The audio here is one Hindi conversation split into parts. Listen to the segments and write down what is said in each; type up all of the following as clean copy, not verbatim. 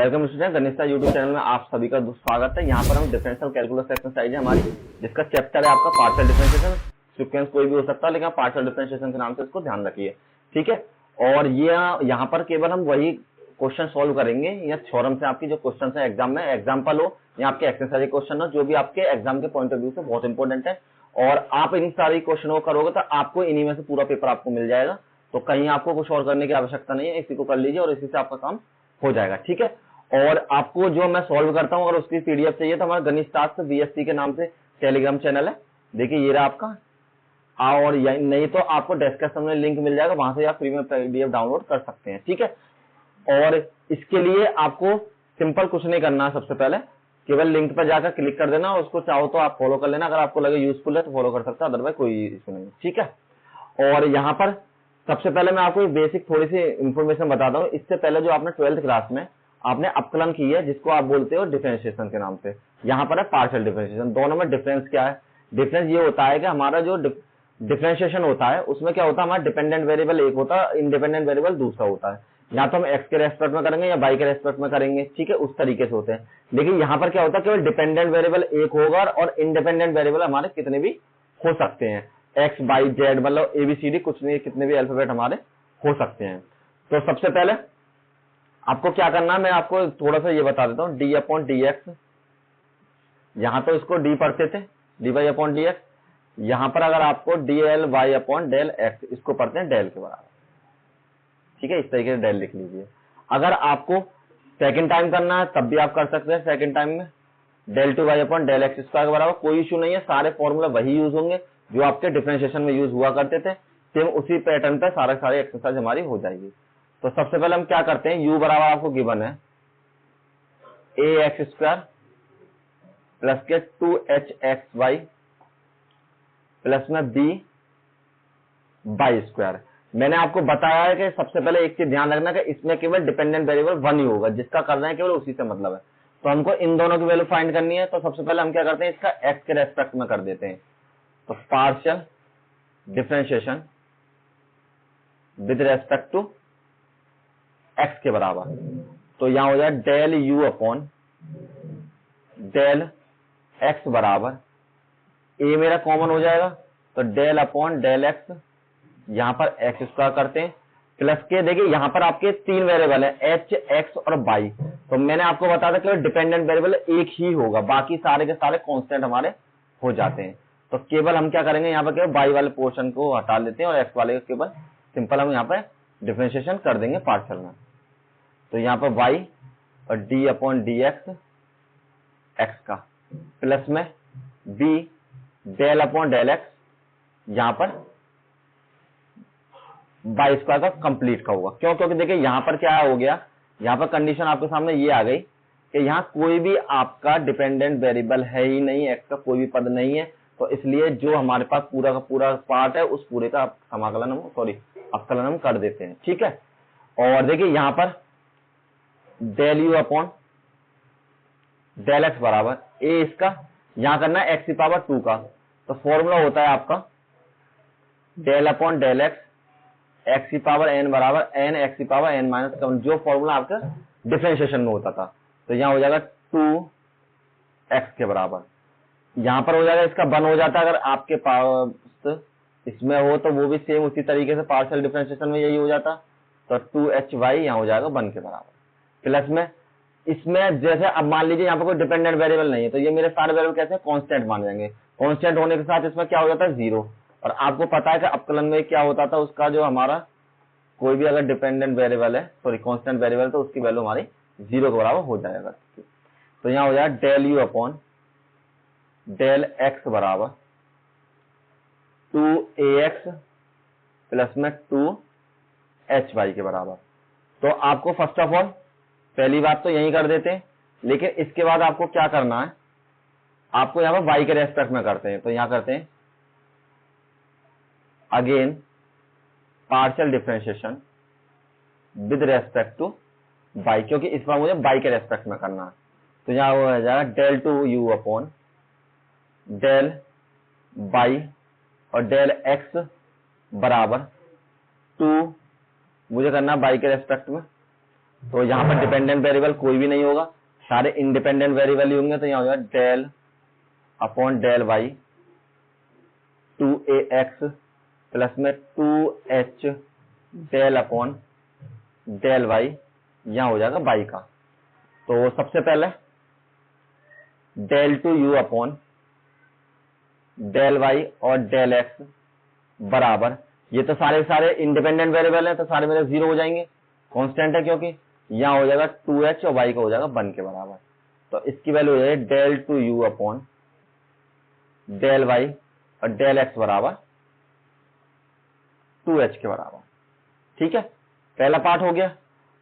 वेलकम स्टूडेंट, गणित यूट्यूब चैनल में आप सभी का स्वागत है। यहाँ पर हम डिफरेंशियल कैलकुलस एक्सरसाइज है हमारी, जिसका चैप्टर है आपका पार्शियल डिफरेंशिएशन। सीक्वेंस कोई भी हो सकता है, लेकिन आप पार्शियल डिफरेंशिएशन के नाम से इसको ध्यान रखिए, ठीक है। और ये यहाँ पर केवल हम वही क्वेश्चन सॉल्व करेंगे या थ्योरम से आपकी जो क्वेश्चन है एग्जाम में एग्जाम्पल हो या आपके एक्सरसाइज क्वेश्चन हो, जो भी आपके एग्जाम के पॉइंट ऑफ व्यू से बहुत इंपॉर्टेंट है। और आप इन सारी क्वेश्चनों को करोगे तो आपको इन्हीं में से पूरा पेपर आपको मिल जाएगा, तो कहीं आपको कुछ और करने की आवश्यकता नहीं है। इसी को कर लीजिए और इसी से आपका काम हो जाएगा, ठीक है। और आपको जो मैं सॉल्व करता हूं, अगर उसकी पीडीएफ चाहिए तो हमारा गणित शास्त्र बीएससी के नाम से टेलीग्राम चैनल है, देखिए ये रहा आपका। और नहीं तो आपको डिस्क्रिप्शन में लिंक मिल जाएगा, वहां से आप फ्री में पीडीएफ डाउनलोड कर सकते हैं, ठीक है। और इसके लिए आपको सिंपल कुछ नहीं करना है, सबसे पहले केवल लिंक पर जाकर क्लिक कर देना, उसको चाहो तो आप फॉलो कर लेना, अगर आपको लगे यूजफुल है तो फॉलो कर सकते हैं, अदरवाइज कोई इशू नहीं, ठीक है। और यहाँ पर सबसे पहले मैं आपको एक बेसिक थोड़ी सी इंफॉर्मेशन बताता हूँ। इससे पहले जो आपने 12th क्लास में आपने अपकलन की है, जिसको आप बोलते हो डिफरेंशिएशन के नाम से, यहाँ पर है पार्शियल डिफरेंशिएशन। दोनों में डिफरेंस क्या है? डिफरेंस ये होता है कि हमारा जो डिफरेंशिएशन होता है उसमें क्या होता है, हमारा डिपेंडेंट वेरिएबल एक होता है, इंडिपेंडेंट वेरिएबल दूसरा होता है। या तो हम एक्स के रेस्पेक्ट में करेंगे या वाई के रेस्पेक्ट में करेंगे, ठीक है, उस तरीके से होते हैं। लेकिन यहाँ पर क्या होता है, केवल डिपेंडेंट वेरिएबल एक होगा और इंडिपेंडेंट वेरिएबल हमारे कितने भी हो सकते हैं, एक्स वाई जेड, मतलब एबीसीडी, कुछ नहीं, कितने भी अल्फाबेट हमारे हो सकते हैं। तो सबसे पहले आपको क्या करना है, मैं आपको थोड़ा सा ये बता देता हूँ। डी अपॉन डी एक्स, यहां तो इसको डी पढ़ते थे, d y upon d x. यहां पर अगर आपको d l y upon del x, इसको पढ़ते हैं डेल के बराबर, ठीक है, इस तरीके से डेल लिख लीजिए। अगर आपको सेकंड टाइम करना है तब भी आप कर सकते हैं, सेकंड टाइम में del two y upon del x square के बराबर, कोई इशू नहीं है। सारे फॉर्मूला वही यूज होंगे जो आपके डिफरेंशिएशन में यूज हुआ करते थे, सेम उसी पैटर्न पे सारे एक्सरसाइज हमारी हो जाएगी। तो सबसे पहले हम क्या करते हैं, u बराबर आपको गिवन है ए एक्स स्क्वायर प्लस के 2hxy प्लस में b वाई स्क्वायर। मैंने आपको बताया है कि सबसे पहले एक चीज ध्यान रखना कि इसमें केवल डिपेंडेंट वेरिएबल 1 ही होगा, जिसका कर रहे हैं केवल उसी से मतलब है। तो हमको इन दोनों की वैल्यू फाइंड करनी है। तो सबसे पहले हम क्या करते हैं, इसका x के रेस्पेक्ट में कर देते हैं। तो partial differentiation with respect to x के बराबर, तो यहां हो जाए del u upon del x बराबर, a मेरा कॉमन हो जाएगा तो डेल अपॉन डेल x, यहां पर x स्क्वायर करते हैं प्लस के, देखिए यहां पर आपके 3 वेरिएबल है h, x और y। तो मैंने आपको बताया था कि डिपेंडेंट वेरिएबल एक ही होगा, बाकी सारे के सारे कांस्टेंट हमारे हो जाते हैं। तो केवल हम क्या करेंगे, यहाँ पर केवल y वाले पोर्शन को हटा लेते हैं और x वाले को केवल सिंपल हम यहाँ पर डिफरेंशिएशन कर देंगे पार्शियल में। तो यहाँ पर y और d upon d x x का प्लस में b del upon del x, यहाँ पर वाई स्क्वायर का कंप्लीट का होगा। क्यों? क्योंकि देखिए यहाँ पर क्या हो गया, यहाँ पर कंडीशन आपके सामने ये आ गई कि यहाँ कोई भी आपका डिपेंडेंट वेरिएबल है ही नहीं, एक्स का कोई भी पद नहीं है। तो इसलिए जो हमारे पास पूरा का पूरा पार्ट है, उस पूरे का समाकलन हम अवकलन हम कर देते हैं, ठीक है। और देखिए यहाँ पर del u upon del x बराबर ए, इसका यहां करना है एक्स की पावर 2 का। तो फॉर्मूला होता है आपका del upon del x x की पावर एन बराबर एन एक्स की पावर एन माइनस 1, जो फॉर्मूला आपका डिफरेंशिएशन में होता था। तो यहां हो जाएगा 2x के बराबर, यहां पर हो जाएगा इसका 1 हो जाता है। अगर आपके पास इसमें हो तो वो भी सेम उसी तरीके से पार्शियल डिफरेंशिएशन में यही हो जाता। तो 2hy यहां हो जाएगा 1 के बराबर, प्लस में इसमें जैसे अब मान लीजिए यहाँ पर कोई डिपेंडेंट वेरिएबल नहीं है, तो ये मेरे सारे वेरिएबल कैसे कांस्टेंट मान जाएंगे। कांस्टेंट होने के साथ इसमें क्या हो जाता है, 0। और आपको पता है कि अपकलन में क्या होता था, उसका जो हमारा कोई भी अगर डिपेंडेंट वेरिएबल है, सॉरी कांस्टेंट वेरिएबल, तो उसकी वैल्यू हमारी 0 के बराबर हो जाएगा। तो यहाँ हो जाएगा del u upon del x बराबर 2ax प्लस में 2hy के बराबर। तो आपको फर्स्ट ऑफ ऑल पहली बात तो यही कर देते हैं, लेकिन इसके बाद आपको क्या करना है, आपको यहां पर y के रेस्पेक्ट में करते हैं। तो यहां करते हैं again partial differentiation with respect to y, क्योंकि इस बार मुझे y के रेस्पेक्ट में करना है। तो यहां हो जाएगा del two u upon del y और डेल x बराबर 2, मुझे करना है y के रेस्पेक्ट में, तो यहाँ पर डिपेंडेंट वेरिएबल कोई भी नहीं होगा, सारे इंडिपेंडेंट वेरिएबल ही होंगे। तो यहाँ होगा del upon del y 2ax plus में 2h del upon del Y, यहाँ हो जाएगा बाई का। तो सबसे पहले del two u upon del y और डेल एक्स बराबर, ये तो सारे इंडिपेंडेंट वेरिएबल हैं तो सारे मेरे जीरो हो जाएंगे, कांस्टेंट है क्योंकि, यहाँ हो जाएगा 2h और y का हो जाएगा 1 के बराबर। तो इसकी वैल्यू हो जाएगी del two u upon del y और डेल एक्स बराबर 2h के बराबर। ठीक है, पहला पार्ट हो गया।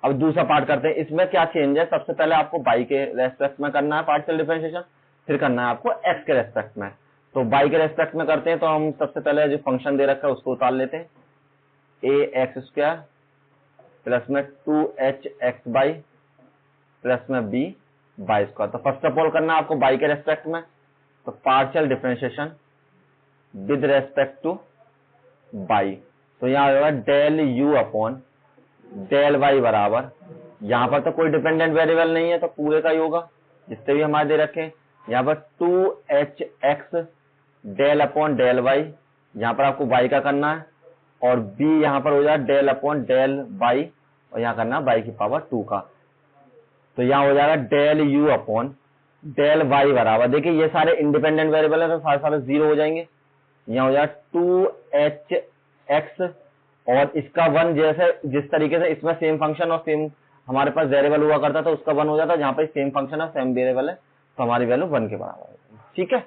अब दूसरा पार्ट करते हैं। इसमें क्या चेंज है, सबसे पहले आपको y के रेस्पेक्ट में करना है पार्शियल डिफरेंशिएशन, फिर करना है आपको x के रेस्पेक्ट में। तो y के रेस्पेक्ट में करते हैं तो हम सबसे पहले जो फंक्शन दे रखा है उसको उतार लेते हैं, ax स्क्वायर प्लस में 2hx बाई प्लस में b बाई स्क्वायर। तो फर्स्ट ऑफ ऑल करना है आपको y के रेस्पेक्ट में, तो partial differentiation with respect to y। तो यहाँ होगा del u upon del y बराबर, यहाँ पर तो कोई डिपेंडेंट वेरिएबल नहीं है तो पूरे का ही होगा जितने भी हमारे दे रखे हैं। यहाँ पर 2hx del upon del Y, यहाँ पर आपको y का करना है, और b यहाँ पर हो जाएगा डेल अपॉन डेल y, और यहाँ करना है y की पावर 2 का। तो यहाँ हो जाएगा del u upon del y बराबर, देखिए ये सारे इंडिपेंडेंट वेरिएबल है तो सारे जीरो हो जाएंगे। यहाँ हो जाएगा 2hx और इसका 1, जैसे जिस तरीके से इसमें सेम फंक्शन और सेम हमारे पास वेरिएबल हुआ करता था उसका 1 हो जाता, जहां पर सेम फंक्शन है सेम वेरिएबल है तो हमारी वैल्यू 1 के बराबर है। ठीक है,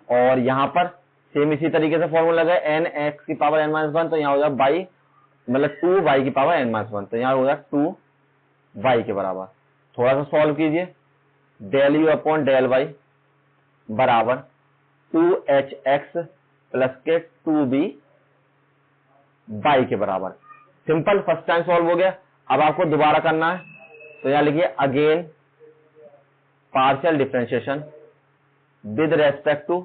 और यहाँ पर सेम इसी तरीके से फॉर्मूला लगा एन एक्स की पावर n-1, तो यहाँ हो जाएगा बाई मतलब 2y की पावर n-1, तो यहाँ हो जाएगा 2y के बराबर। थोड़ा सा सॉल्व कीजिए, del u upon del y बराबर 2hx प्लस के 2b बाई के बराबर। सिंपल, फर्स्ट टाइम सॉल्व हो गया। अब आपको दोबारा करना है, तो यहां लिखिए again partial differentiation with respect to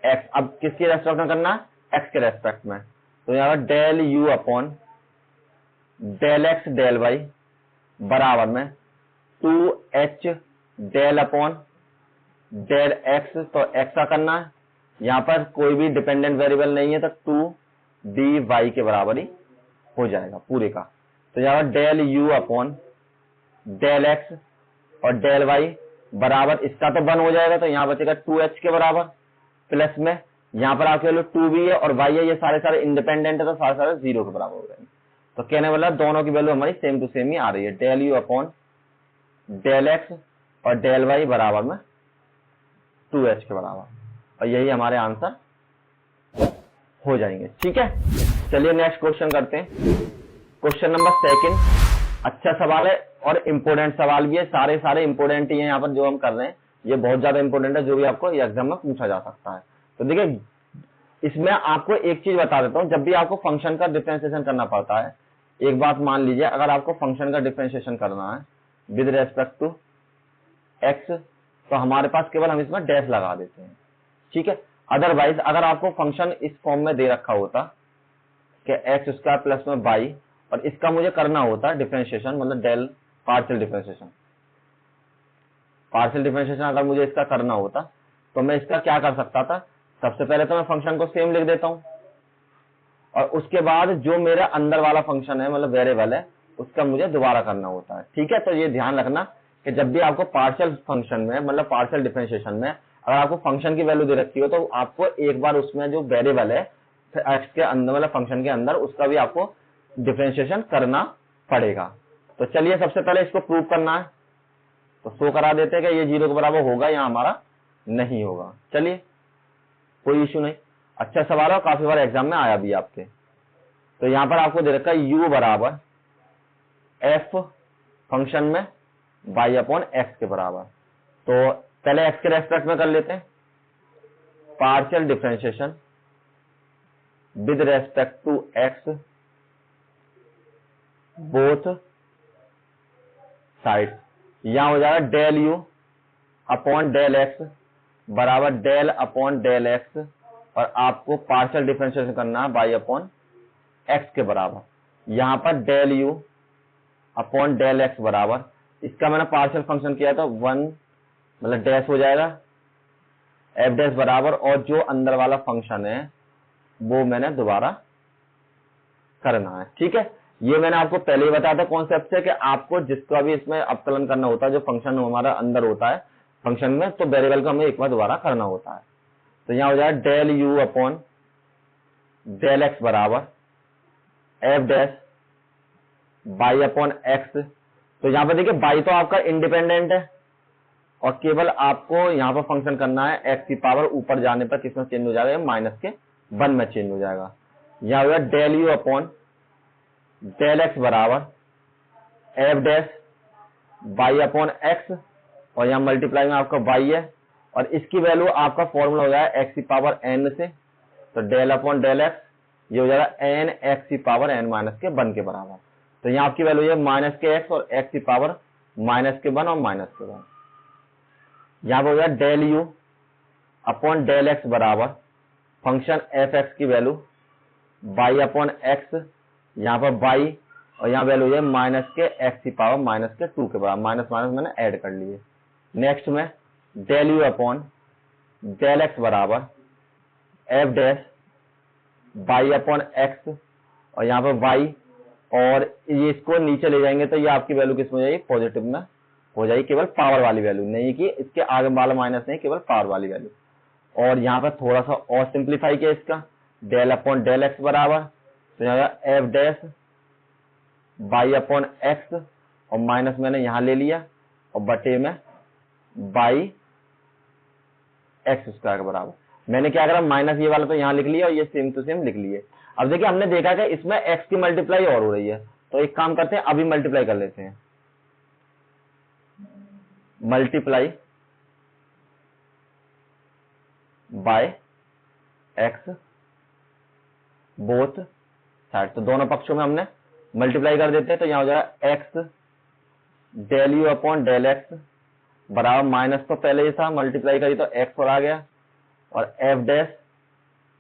x. अब किसके रेस्पेक्ट में करना है, एक्स के रेस्पेक्ट में। तो यहां del u upon del x del y बराबर में 2h del upon del x, तो एक्स का करना है, यहां पर कोई भी डिपेंडेंट वेरिएबल नहीं है तो 2dy के बराबर ही हो जाएगा पूरे का। तो यहाँ del u upon del x और डेल y बराबर, इसका तो 1 हो जाएगा तो यहाँ बचेगा 2h के बराबर, प्लस में यहाँ पर आपके वैल्यू 2b है और y है, ये सारे इंडिपेंडेंट है तो सारे जीरो के बराबर हो जाएंगे। तो कहने वाला दोनों की वैल्यू हमारी सेम टू सेम ही आ रही है, del u upon del x और डेल y बराबर में 2h के बराबर, और यही हमारे आंसर हो जाएंगे। ठीक है, चलिए नेक्स्ट क्वेश्चन करते हैं। Question number 2। अच्छा सवाल है और इंपोर्टेंट सवाल भी है, सारे इंपोर्टेंट ही हैं यहाँ पर जो हम कर रहे हैं, ये बहुत ज्यादा इंपोर्टेंट है जो भी आपको एग्जाम में पूछा जा सकता है। तो देखिए इसमें आपको एक चीज बता देता हूं, जब भी आपको फंक्शन का डिफरेंशिएशन करना पड़ता है, एक बात मान लीजिए, अगर आपको फंक्शन का डिफरेंशिएशन करना है विद रेस्पेक्ट टू एक्स तो हमारे पास केवल हम इसमें डैश लगा देते हैं। ठीक है, अदरवाइज अगर आपको फंक्शन इस फॉर्म में दे रखा होता कि एक्स स्क्वायर प्लस में बाई, और इसका मुझे करना होता डिफरेंशिएशन, मतलब डेल पार्शियल डिफरेंशिएशन अगर मुझे इसका करना होता तो मैं इसका क्या कर सकता था, सबसे पहले तो मैं फंक्शन को सेम लिख देता हूं, और उसके बाद जो मेरा अंदर वाला फंक्शन है मतलब वेरिएबल है उसका मुझे दोबारा करना होता है। ठीक है, तो ये ध्यान रखना कि जब भी आपको पार्शियल फंक्शन में मतलब पार्शियल डिफरेंशिएशन में अगर आपको फंक्शन की वैल्यू दे रखी हो तो आपको एक बार उसमें जो वेरिएबल है एक्स के अंदर मतलब फंक्शन के अंदर उसका भी आपको डिफरेंशिएशन करना पड़ेगा। तो चलिए सबसे पहले इसको प्रूव करना है, तो शो करा देते हैं कि ये 0 के बराबर होगा या हमारा नहीं होगा। चलिए कोई इश्यू नहीं, अच्छा सवाल है, काफी बार एग्जाम में आया भी आपके। तो यहां पर आपको दे रखा है u बराबर f फंक्शन में y अपॉन एक्स के बराबर। तो पहले x के रेस्पेक्ट में कर लेते हैं, partial differentiation with respect to x both side. यहां हो जाएगा del u upon del x बराबर डेल अपॉन डेल x, और आपको पार्शियल डिफरेंशिएशन करना है y अपॉन x के बराबर। यहां पर del u upon del x बराबर, इसका मैंने पार्शियल फंक्शन किया था 1 मतलब डैश हो जाएगा एफ डैश बराबर, और जो अंदर वाला फंक्शन है वो मैंने दोबारा करना है। ठीक है, ये मैंने आपको पहले ही बताया था कॉन्सेप्ट से कि आपको जिसका भी इसमें अवकलन करना होता है, जो फंक्शन हमारा अंदर होता है फंक्शन में, तो वेरिएबल को हमें एक बार दोबारा करना होता है। तो यहां हो जाएगा del u upon del x बराबर f dash by upon x. तो यहां पर देखिए बाई तो आपका इंडिपेंडेंट है और केवल आपको यहां पर फंक्शन करना है एक्स की पावर ऊपर जाने पर किसमें चेंज हो जाएगा, माइनस के 1 में चेंज हो जाएगा। यहां होगा del u upon del x बराबर f dash by upon x, और यहां मल्टीप्लाई में आपका बाई है, और इसकी वैल्यू आपका फॉर्मूला हो जाएगा एक्स की पावर एन से, तो डेल अपॉन डेल एक्स ये हो जाएगा एन एक्स की पावर एन माइनस के 1 के बराबर। तो यहाँ आपकी वैल्यू है माइनस के एक्स और एक्स की पावर माइनस के 1 और माइनस के 1। यहाँ पर हो जाएगा del u upon del x बराबर फंक्शन एफ एक्स की वैल्यू बाई अपॉन एक्स, यहाँ पर बाई, और यहाँ वैल्यू है माइनस के एक्स की पावर माइनस के 2 के बराबर, माइनस माइनस मैंने ऐड कर लिए। नेक्स्ट में del u upon del x बराबर f dash by upon x, और यहाँ पर वाई, और ये इसको नीचे ले जाएंगे तो ये आपकी वैल्यू किस में हो जाएगी, पॉजिटिव में हो जाएगी, केवल पावर वाली वैल्यू, नहीं कि इसके आगे वाला माइनस नहीं, केवल पावर वाली वैल्यू। और यहाँ पर थोड़ा सा और सिंप्लीफाई किया इसका, डेल अपॉन डेल एक्स बराबर, तो यहाँ F dash by upon x, और माइनस मैंने यहां ले लिया, और बटे में बाई एक्स स्क्वायर के बराबर। मैंने क्या करा, माइनस ये वाला तो यहां लिख लिया और ये सेम टू सेम लिख लिए। अब देखिए हमने देखा कि इसमें एक्स की मल्टीप्लाई और हो रही है, तो एक काम करते हैं अभी मल्टीप्लाई कर लेते हैं, multiply by x both side, तो दोनों पक्षों में हमने मल्टीप्लाई कर देते हैं। तो यहां हो जाएगा x del u upon del x बराबर, माइनस तो पहले ही था, मल्टीप्लाई करी तो एक्स और आ गया, और f dash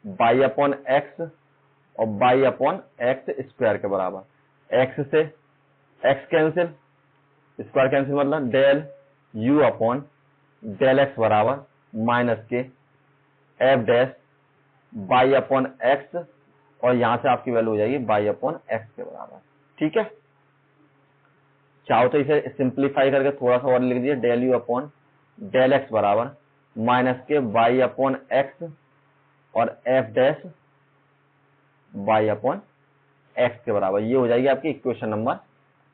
by upon x और बाई अपॉन एक्स स्क्वायर के बराबर। एक्स से एक्स कैंसिल, स्क्वायर कैंसिल, मतलब del u upon del x बराबर माइनस के f dash by upon x, और यहां से आपकी वैल्यू हो जाएगी बाई अपॉन एक्स के बराबर। ठीक है, चाहो तो इसे सिंप्लीफाई करके थोड़ा सा और लिख दिए, del u upon del x बराबर माइनस के बाई अपॉन एक्स और f dash by upon x के बराबर। ये हो जाएगी आपकी इक्वेशन नंबर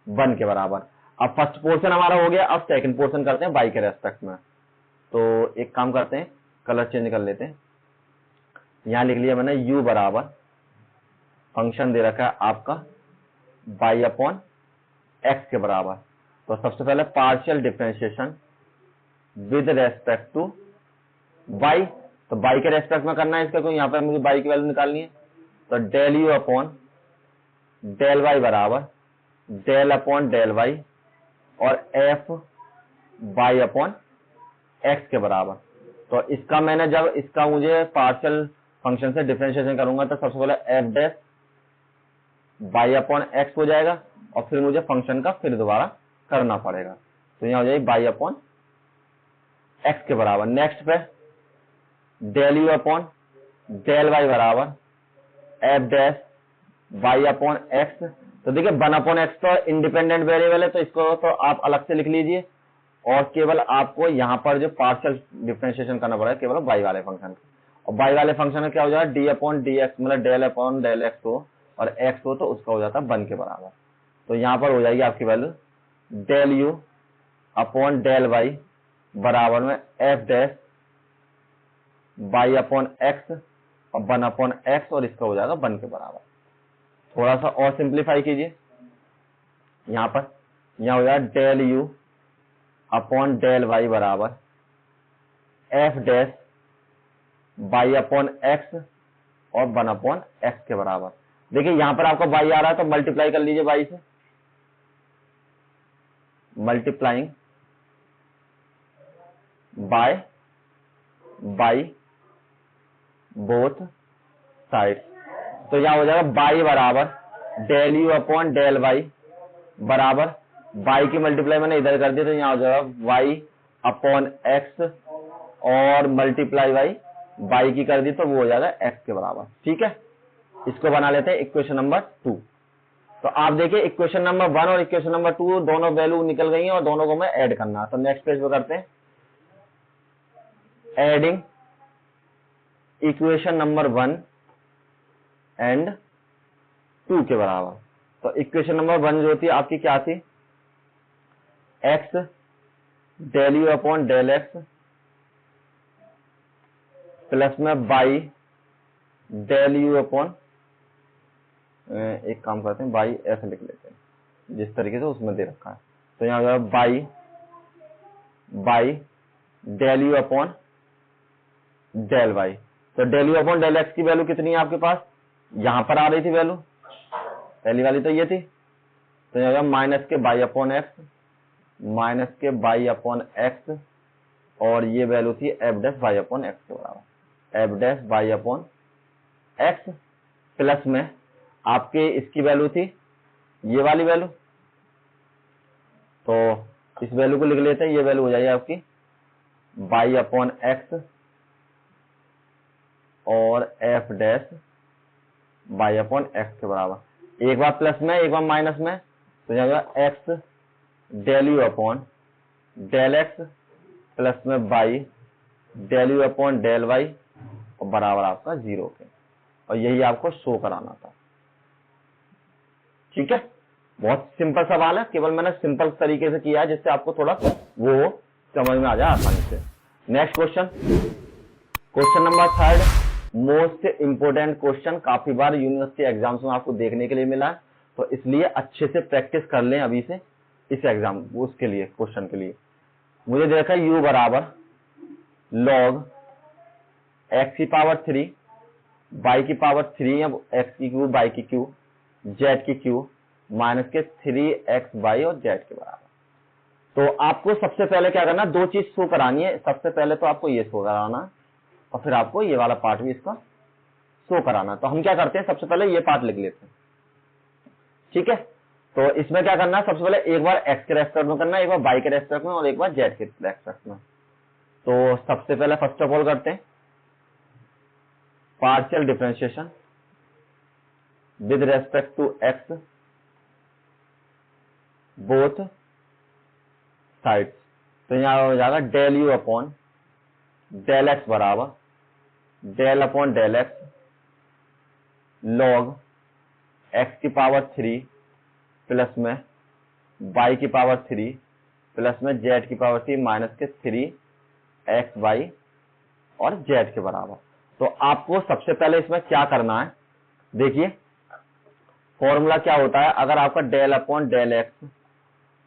1 के बराबर। अब फर्स्ट पोर्शन हमारा हो गया, अब सेकंड पोर्शन करते हैं बाई के रेस्पेक्ट में। तो एक काम करते हैं, कलर चेंज कर लेते हैं। यहां लिख लिया मैंने u बराबर, फंक्शन दे रखा है आपका बाई अपॉन एक्स के बराबर। तो सबसे पहले partial differentiation with respect to y, तो बाई के रेस्पेक्ट में करना है इसका, क्योंकि यहाँ पर मुझे बाई की वैल्यू निकालनी है। तो del u upon del y बराबर डेल अपॉन डेल वाई और एफ बाई अपॉन एक्स के बराबर। तो इसका मैंने जब इसका मुझे पार्शियल फंक्शन से डिफरेंशिएशन करूंगा तो सबसे पहले F dash by upon x हो जाएगा, और फिर मुझे फंक्शन का फिर दोबारा करना पड़ेगा। तो यहां हो जाएगी बाई अपॉन एक्स के बराबर। नेक्स्ट पे del u upon del y बराबर f dash by upon x. तो देखिए 1 अपॉन एक्स तो इंडिपेंडेंट वेरिएबल है, तो इसको तो आप अलग से लिख लीजिए, और केवल आपको यहाँ पर जो पार्शियल डिफरेंशिएशन करना पड़ेगा केवल बाई वाले फंक्शन का। और बाई वाले फंक्शन में क्या हो जाएगा, डी अपॉन डी एक्स, मतलब डेल अपॉन डेल एक्स हो और एक्स हो तो उसका हो जाता है 1 के बराबर। तो यहाँ पर हो जाएगी आपकी value del u upon del y बराबर में f dash by upon x और 1 अपॉन एक्स, और इसका हो जाएगा 1 के बराबर। थोड़ा सा और सिंप्लीफाई कीजिए, यहाँ पर यहाँ हो जाएगा del u upon del y बराबर f dash by upon x और 1 अपॉन एक्स के बराबर। देखिए यहां पर आपका बाई आ रहा है तो मल्टीप्लाई कर लीजिए बाई से, multiplying by y both side. तो यहां हो जाएगा बाई बराबर del u upon del y बराबर y की मल्टीप्लाई मैंने इधर कर दिया तो यहाँ हो जाएगा y अपॉन एक्स और मल्टीप्लाई y की कर दी तो वो हो जाएगा x के बराबर। ठीक है, इसको बना लेते हैं इक्वेशन नंबर 2। तो आप देखिए इक्वेशन नंबर 1 और इक्वेशन नंबर 2 दोनों वैल्यू निकल गई हैं और दोनों को मैं ऐड करना है। तो नेक्स्ट पेज पे करते हैं एडिंग इक्वेशन नंबर 1 एंड 2 के बराबर। तो इक्वेशन नंबर 1 जो थी आपकी क्या थी, x del u upon del x plus में y डेल यू अपॉन, एक काम करते हैं बाई ऐसे लिख लेते हैं जिस तरीके से उसमें दे रखा है। तो यहाँ होगा by del u upon del y. तो del u upon del x की वैल्यू कितनी है आपके पास, यहां पर आ रही थी वैल्यू, पहली वाली तो ये थी। तो यहाँ होगा माइनस के बाई अपॉन एक्स, माइनस के बाई अपॉन एक्स और ये वैल्यू थी F dash by upon x के बराबर, f dash by upon x plus में आपके इसकी वैल्यू थी ये वाली वैल्यू। तो इस वैल्यू को लिख लेते हैं, ये वैल्यू हो जाएगी आपकी बाई अपॉन एक्स और f dash by upon x के बराबर, एक बार प्लस में एक बार माइनस में। तो जाएगा x del u upon del x plus में by del u upon del y और बराबर आपका 0 के। और यही आपको शो कराना था। ठीक है, बहुत सिंपल सवाल है, केवल मैंने सिंपल तरीके से किया है जिससे आपको थोड़ा वो समझ में आ जाए आसानी से। Next question, question number 3, most important question, काफी बार यूनिवर्सिटी एग्जाम्स में आपको देखने के लिए मिला है, तो इसलिए अच्छे से प्रैक्टिस कर लें अभी से इस एग्जाम उसके लिए क्वेश्चन के लिए। मुझे देखा u बराबर लॉग x की पावर 3 y की पावर 3 या x की क्यूब y की क्यूब z की क्यूब माइनस के 3xy और z के बराबर। तो आपको सबसे पहले क्या करना, दो चीज शो करानी है। सबसे पहले तो आपको ये शो कराना और फिर आपको ये वाला पार्ट भी इसका शो कराना। तो हम क्या करते हैं, सबसे पहले ये पार्ट लिख लेते हैं। ठीक है, तो इसमें क्या करना है, सबसे पहले एक बार x के रेस्पेक्ट में करना है, एक बार y के रेस्पेक्ट में और एक बार z के रेस्पेक्ट में। तो सबसे पहले फर्स्ट ऑफ ऑल करते हैं partial differentiation with respect to x both sides. तो यहां हो जाएगा del u upon del x बराबर del upon del x log x की पावर 3 प्लस में y की पावर 3 प्लस में z की पावर 3 माइनस के 3xy और z के बराबर। तो आपको सबसे पहले इसमें क्या करना है, देखिए फॉर्मूला क्या होता है, अगर आपका del upon del x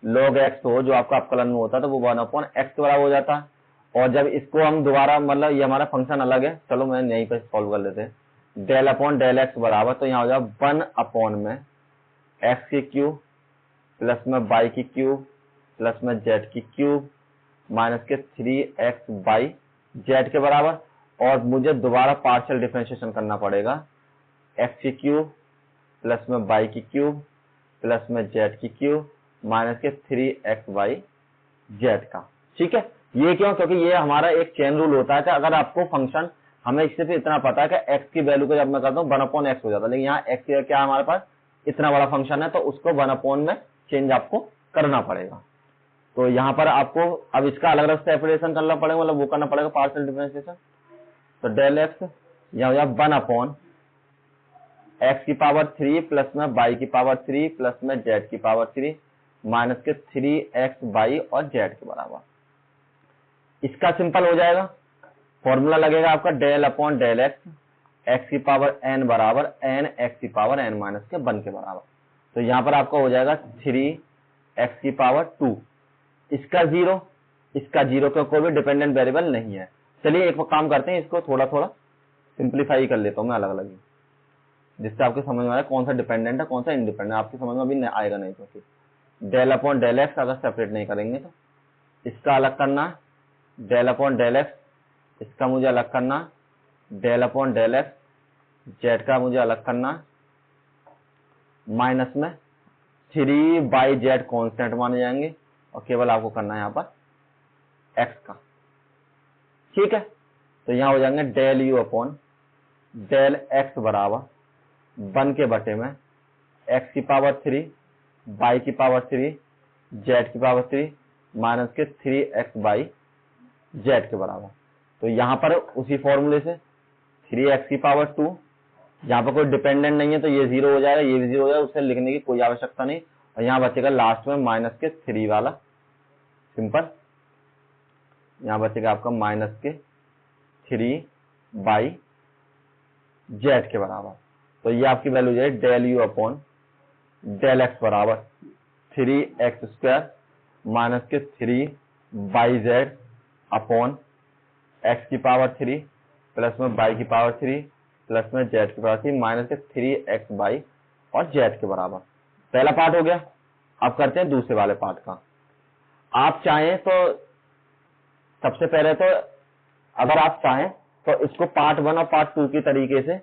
log x हो जो आपका अपकलन में होता है तो वो 1 अपॉन एक्स के बराबर हो जाता है। और जब इसको हम दोबारा, मतलब ये हमारा फंक्शन अलग है, चलो मैं यहीं पर सॉल्व कर लेते हैं। डेल अपॉन डेल एक्स बराबर, तो यहाँ हो जाएगा 1 अपॉन में एक्स की क्यूब प्लस में वाई की क्यूब प्लस में जेड की क्यूब माइनस के 3xy जेड के बराबर। और मुझे दोबारा पार्शियल डिफरेंशिएशन करना पड़ेगा, एक्स की क्यूब प्लस में वाई की क्यूब प्लस में जेड की क्यूब माइनस के 3xy जेड का। ठीक है, ये क्यों, क्योंकि ये हमारा एक चेन रूल होता है कि अगर आपको फंक्शन, हमें इससे भी इतना पता है कि x की वैल्यू को जब मैं करता हूँ 1/x हो जाता है, लेकिन यहाँ x क्या हमारे पास इतना बड़ा फंक्शन है तो उसको 1 में चेंज आपको करना पड़ेगा। तो यहाँ पर आपको अब इसका अलग अलग सेपरेशन करना पड़ेगा, मतलब वो करना पड़ेगा पार्शियल डिफरेंशिएशन। तो डेल एक्स यहाँ हो जाएगा 1 अपॉन एक्स की पावर 3 प्लस में वाई की पावर 3 प्लस में जेड की पावर 3 माइनस के 3xy और जेड के बराबर। इसका सिंपल हो जाएगा, फॉर्मूला लगेगा आपका डेल अपॉन डेल एक्स की पावर n बराबर n एक्स की पावर n माइनस के 1 के बराबर। तो यहाँ पर आपका हो जाएगा 3x की पावर 2, इसका 0, इसका 0 का कोई भी डिपेंडेंट वेरिएबल नहीं है। चलिए एक काम करते हैं, इसको थोड़ा थोड़ा सिंप्लीफाई कर लेता हूं मैं अलग अलग ही, जिससे आपको समझ में आए कौन सा डिपेंडेंट है कौन सा इंडिपेंडेंट। आपकी समझ में अभी आएगा नहीं, क्योंकि डेल अपॉन डेल एक्स अगर सेपरेट नहीं करेंगे तो इसका अलग करना, डेल अपॉन डेल एक्स इसका मुझे अलग करना, del upon del x z का मुझे अलग करना, माइनस में 3 बाई जेड कॉन्स्टेंट माने जाएंगे और केवल आपको करना है यहाँ पर एक्स का। ठीक है, तो यहाँ हो जाएंगे del u upon del x बराबर 1 के बटे में एक्स की पावर 3 बाई की पावर 3 जेड की पावर 3 माइनस के 3x बाई जेड के बराबर। तो यहाँ पर उसी फॉर्मूले से 3x की पावर 2, यहाँ पर कोई डिपेंडेंट नहीं है तो ये 0 हो जाएगा, ये भी 0 हो जाएगा, उसे लिखने की कोई आवश्यकता नहीं। और यहाँ बचेगा लास्ट में माइनस के 3 वाला सिंपल, यहाँ बचेगा आपका माइनस के 3 बाई जेड के बराबर। तो ये आपकी वैल्यू हो जाएगी del u upon del x बराबर 3x स्क्वायर माइनस के 3 बाई जेड अपॉन एक्स की पावर 3 प्लस में बाई की पावर 3 प्लस में जेड की पावर 3 माइनस के 3x बाई और जेड के बराबर। पहला पार्ट हो गया। अब करते हैं दूसरे वाले पार्ट का। आप चाहें तो सबसे पहले तो अगर आप चाहें तो इसको पार्ट 1 और पार्ट 2 की तरीके से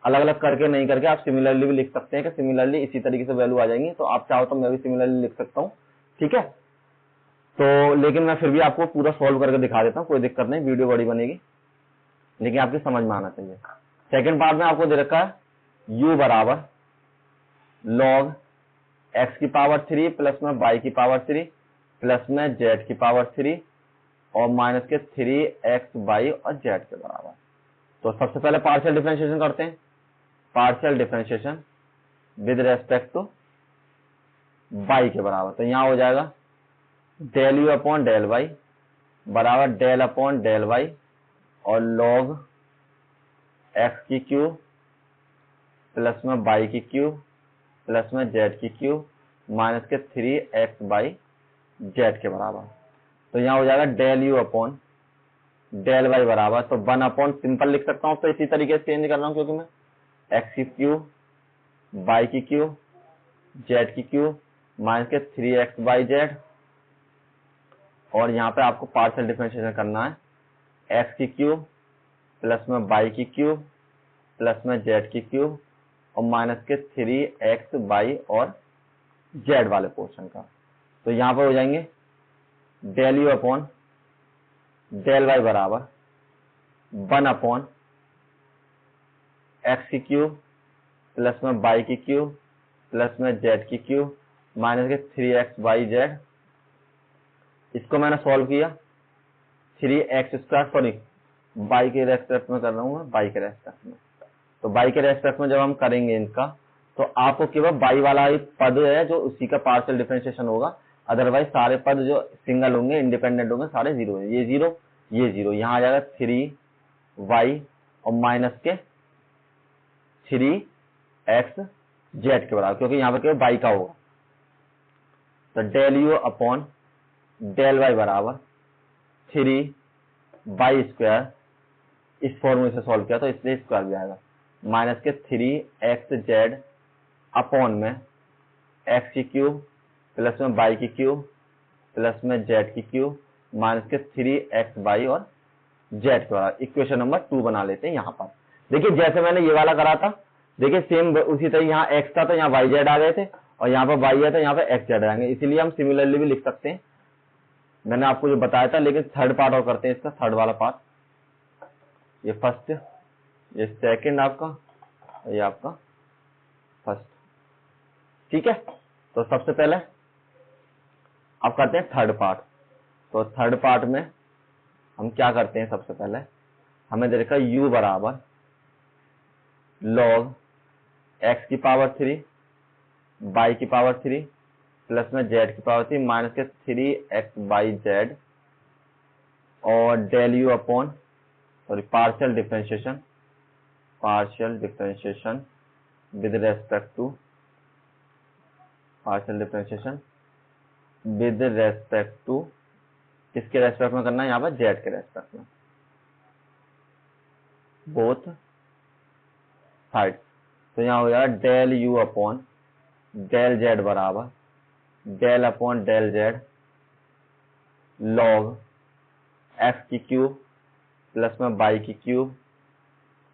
अलग अलग करके नहीं करके आप सिमिलरली भी लिख सकते हैं कि सिमिलरली इसी तरीके से वैल्यू आ जाएंगी। तो आप चाहो तो मैं भी सिमिलरली लिख सकता हूँ, ठीक है। तो लेकिन मैं फिर भी आपको पूरा सॉल्व करके दिखा देता हूँ, कोई दिक्कत नहीं, वीडियो बड़ी बनेगी लेकिन आपकी समझ में आना चाहिए। सेकंड पार्ट में आपको दे रखा है u बराबर log x की पावर 3 प्लस में y की पावर 3 प्लस में z की पावर 3 और माइनस के 3x बाई और z के बराबर। तो सबसे पहले पार्शियल डिफरेंशिएशन करते हैं। Partial differentiation with respect to y के बराबर। तो यहाँ हो जाएगा del u upon del y बराबर डेल अपॉन डेल वाई और log x की क्यू प्लस में y की क्यू प्लस में z की क्यू माइनस के 3x बाई z के बराबर। तो यहाँ हो जाएगा del u upon del y बराबर, तो 1 अपॉन सिंपल लिख सकता हूँ, तो इसी तरीके से चेंज कर रहा हूँ क्योंकि मैं x की क्यू y की क्यू z की क्यू माइनस के 3x बाई z और यहाँ पे आपको पार्शियल डिफरेंशिएशन करना है x की क्यू प्लस में y की क्यू प्लस में z की क्यू और माइनस के 3x बाई और z वाले पोर्शन का। तो यहाँ पर हो जाएंगे del u upon del y बराबर 1 अपॉन एक्स की क्यू प्लस में y की क्यू प्लस में z की क्यू माइनस के 3x बाई z। इसको मैंने सॉल्व किया 3x स्क्वायर, सॉरी y के रेस्पेक्ट में कर रहा हूँ मैं, y के रेस्पेक्ट में। तो y के रेस्पेक्ट में जब हम करेंगे इनका तो आपको केवल y वाला ही पद है जो उसी का पार्शियल डिफरेंशिएशन होगा, अदरवाइज सारे पद जो सिंगल होंगे इंडिपेंडेंट होंगे सारे 0 है। ये 0 ये 0, यहाँ आ जाएगा 3y और माइनस के 3x z के बराबर क्योंकि यहाँ पर केवल y का होगा। तो del u upon del y बराबर 3y स्क्वायर, इस फॉर्मूले से सॉल्व किया तो इसलिए स्क्वायर भी आएगा माइनस के 3xz अपॉन में x की क्यूब प्लस में y की क्यूब प्लस में z की क्यूब माइनस के 3x बाई और z के बराबर। इक्वेशन नंबर 2 बना लेते हैं। यहाँ पर देखिए जैसे मैंने ये वाला करा था, देखिए सेम उसी तरह यहाँ x था तो यहाँ yz आ गए थे और यहाँ पर y है तो यहाँ पर xz आएंगे, इसीलिए हम सिमिलरली भी लिख सकते हैं। मैंने आपको जो बताया था, लेकिन थर्ड पार्ट और करते हैं इसका, थर्ड वाला पार्ट, ये फर्स्ट, ये सेकंड आपका, ये आपका फर्स्ट, ठीक है। तो सबसे पहले अब करते हैं थर्ड पार्ट। तो थर्ड पार्ट में हम क्या करते हैं, सबसे पहले हमें दे रखा u बराबर log x की पावर 3 y की पावर 3 प्लस में z की पावर 3 माइनस के 3x बाई z और del u upon sorry partial differentiation with respect to किसके रेस्पेक्ट में करना है, यहाँ पर z के रेस्पेक्ट में, बोथ साइड। तो यहाँ हो जाएगा del u upon del z बराबर del upon del z log x की क्यूब प्लस में y की क्यूब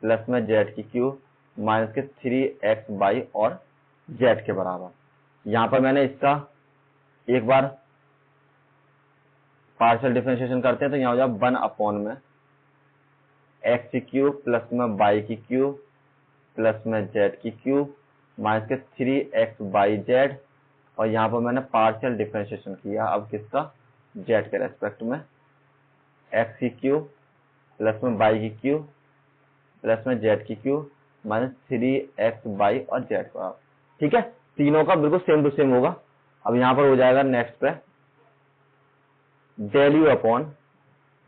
प्लस में z की क्यूब माइनस के 3x बाई और z के बराबर। यहाँ पर मैंने इसका एक बार पार्शियल डिफरेंशिएशन करते हैं तो यहाँ हो जाएगा 1 अपॉन में एक्स की क्यूब प्लस में वाई की क्यूब प्लस में जेड की क्यूब माइनस के 3x बाई जेड, और यहाँ पर मैंने पार्शियल डिफरेंशिएशन किया अब किसका, जेड के रेस्पेक्ट में, एक्स की क्यूब प्लस में वाई की क्यूब प्लस में जेड की क्यूब माइनस 3x बाई और जेड का। ठीक है, तीनों का बिल्कुल सेम टू सेम होगा। अब यहाँ पर हो जाएगा नेक्स्ट पे del u upon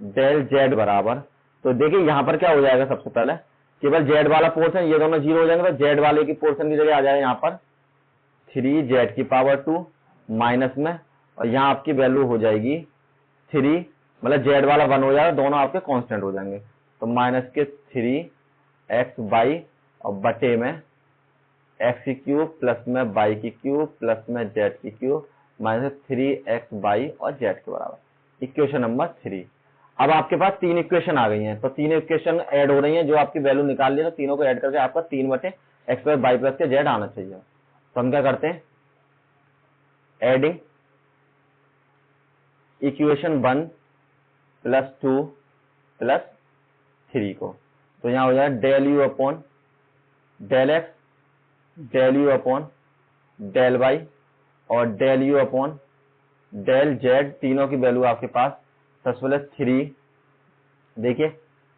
del z बराबर, तो देखिए यहाँ पर क्या हो जाएगा, सबसे पहले केवल जेड वाला पोर्शन, ये दोनों जीरो हो जाएंगे तो जेड वाले की पोर्शन की जगह आ जाएगा यहाँ पर 3z की पावर 2 माइनस में, और यहाँ आपकी वैल्यू हो जाएगी 3, मतलब जेड वाला 1 हो जाएगा, दोनों आपके कांस्टेंट हो जाएंगे, तो माइनस के 3x बाई और बटे में एक्स की क्यूब प्लस में बाई की क्यूब प्लस में जेड की क्यूब माइनस 3x बाई और जेड के बराबर, इक्वेशन नंबर 3। अब आपके पास 3 इक्वेशन आ गई हैं, तो 3 इक्वेशन ऐड हो रही हैं, जो आपकी वैल्यू निकाल ली, तो तीनों को ऐड करके आपका 3 बटे एक्स प्लस बाई प्लस के जेड आना चाहिए। तो हम क्या करते हैं, एडिंग इक्वेशन 1 प्लस 2 प्लस 3 को, तो यहाँ हो जाएगा del u upon del x del u upon del y और del u upon del z, तीनों की वैल्यू आपके पास सबसे पहले 3, देखिए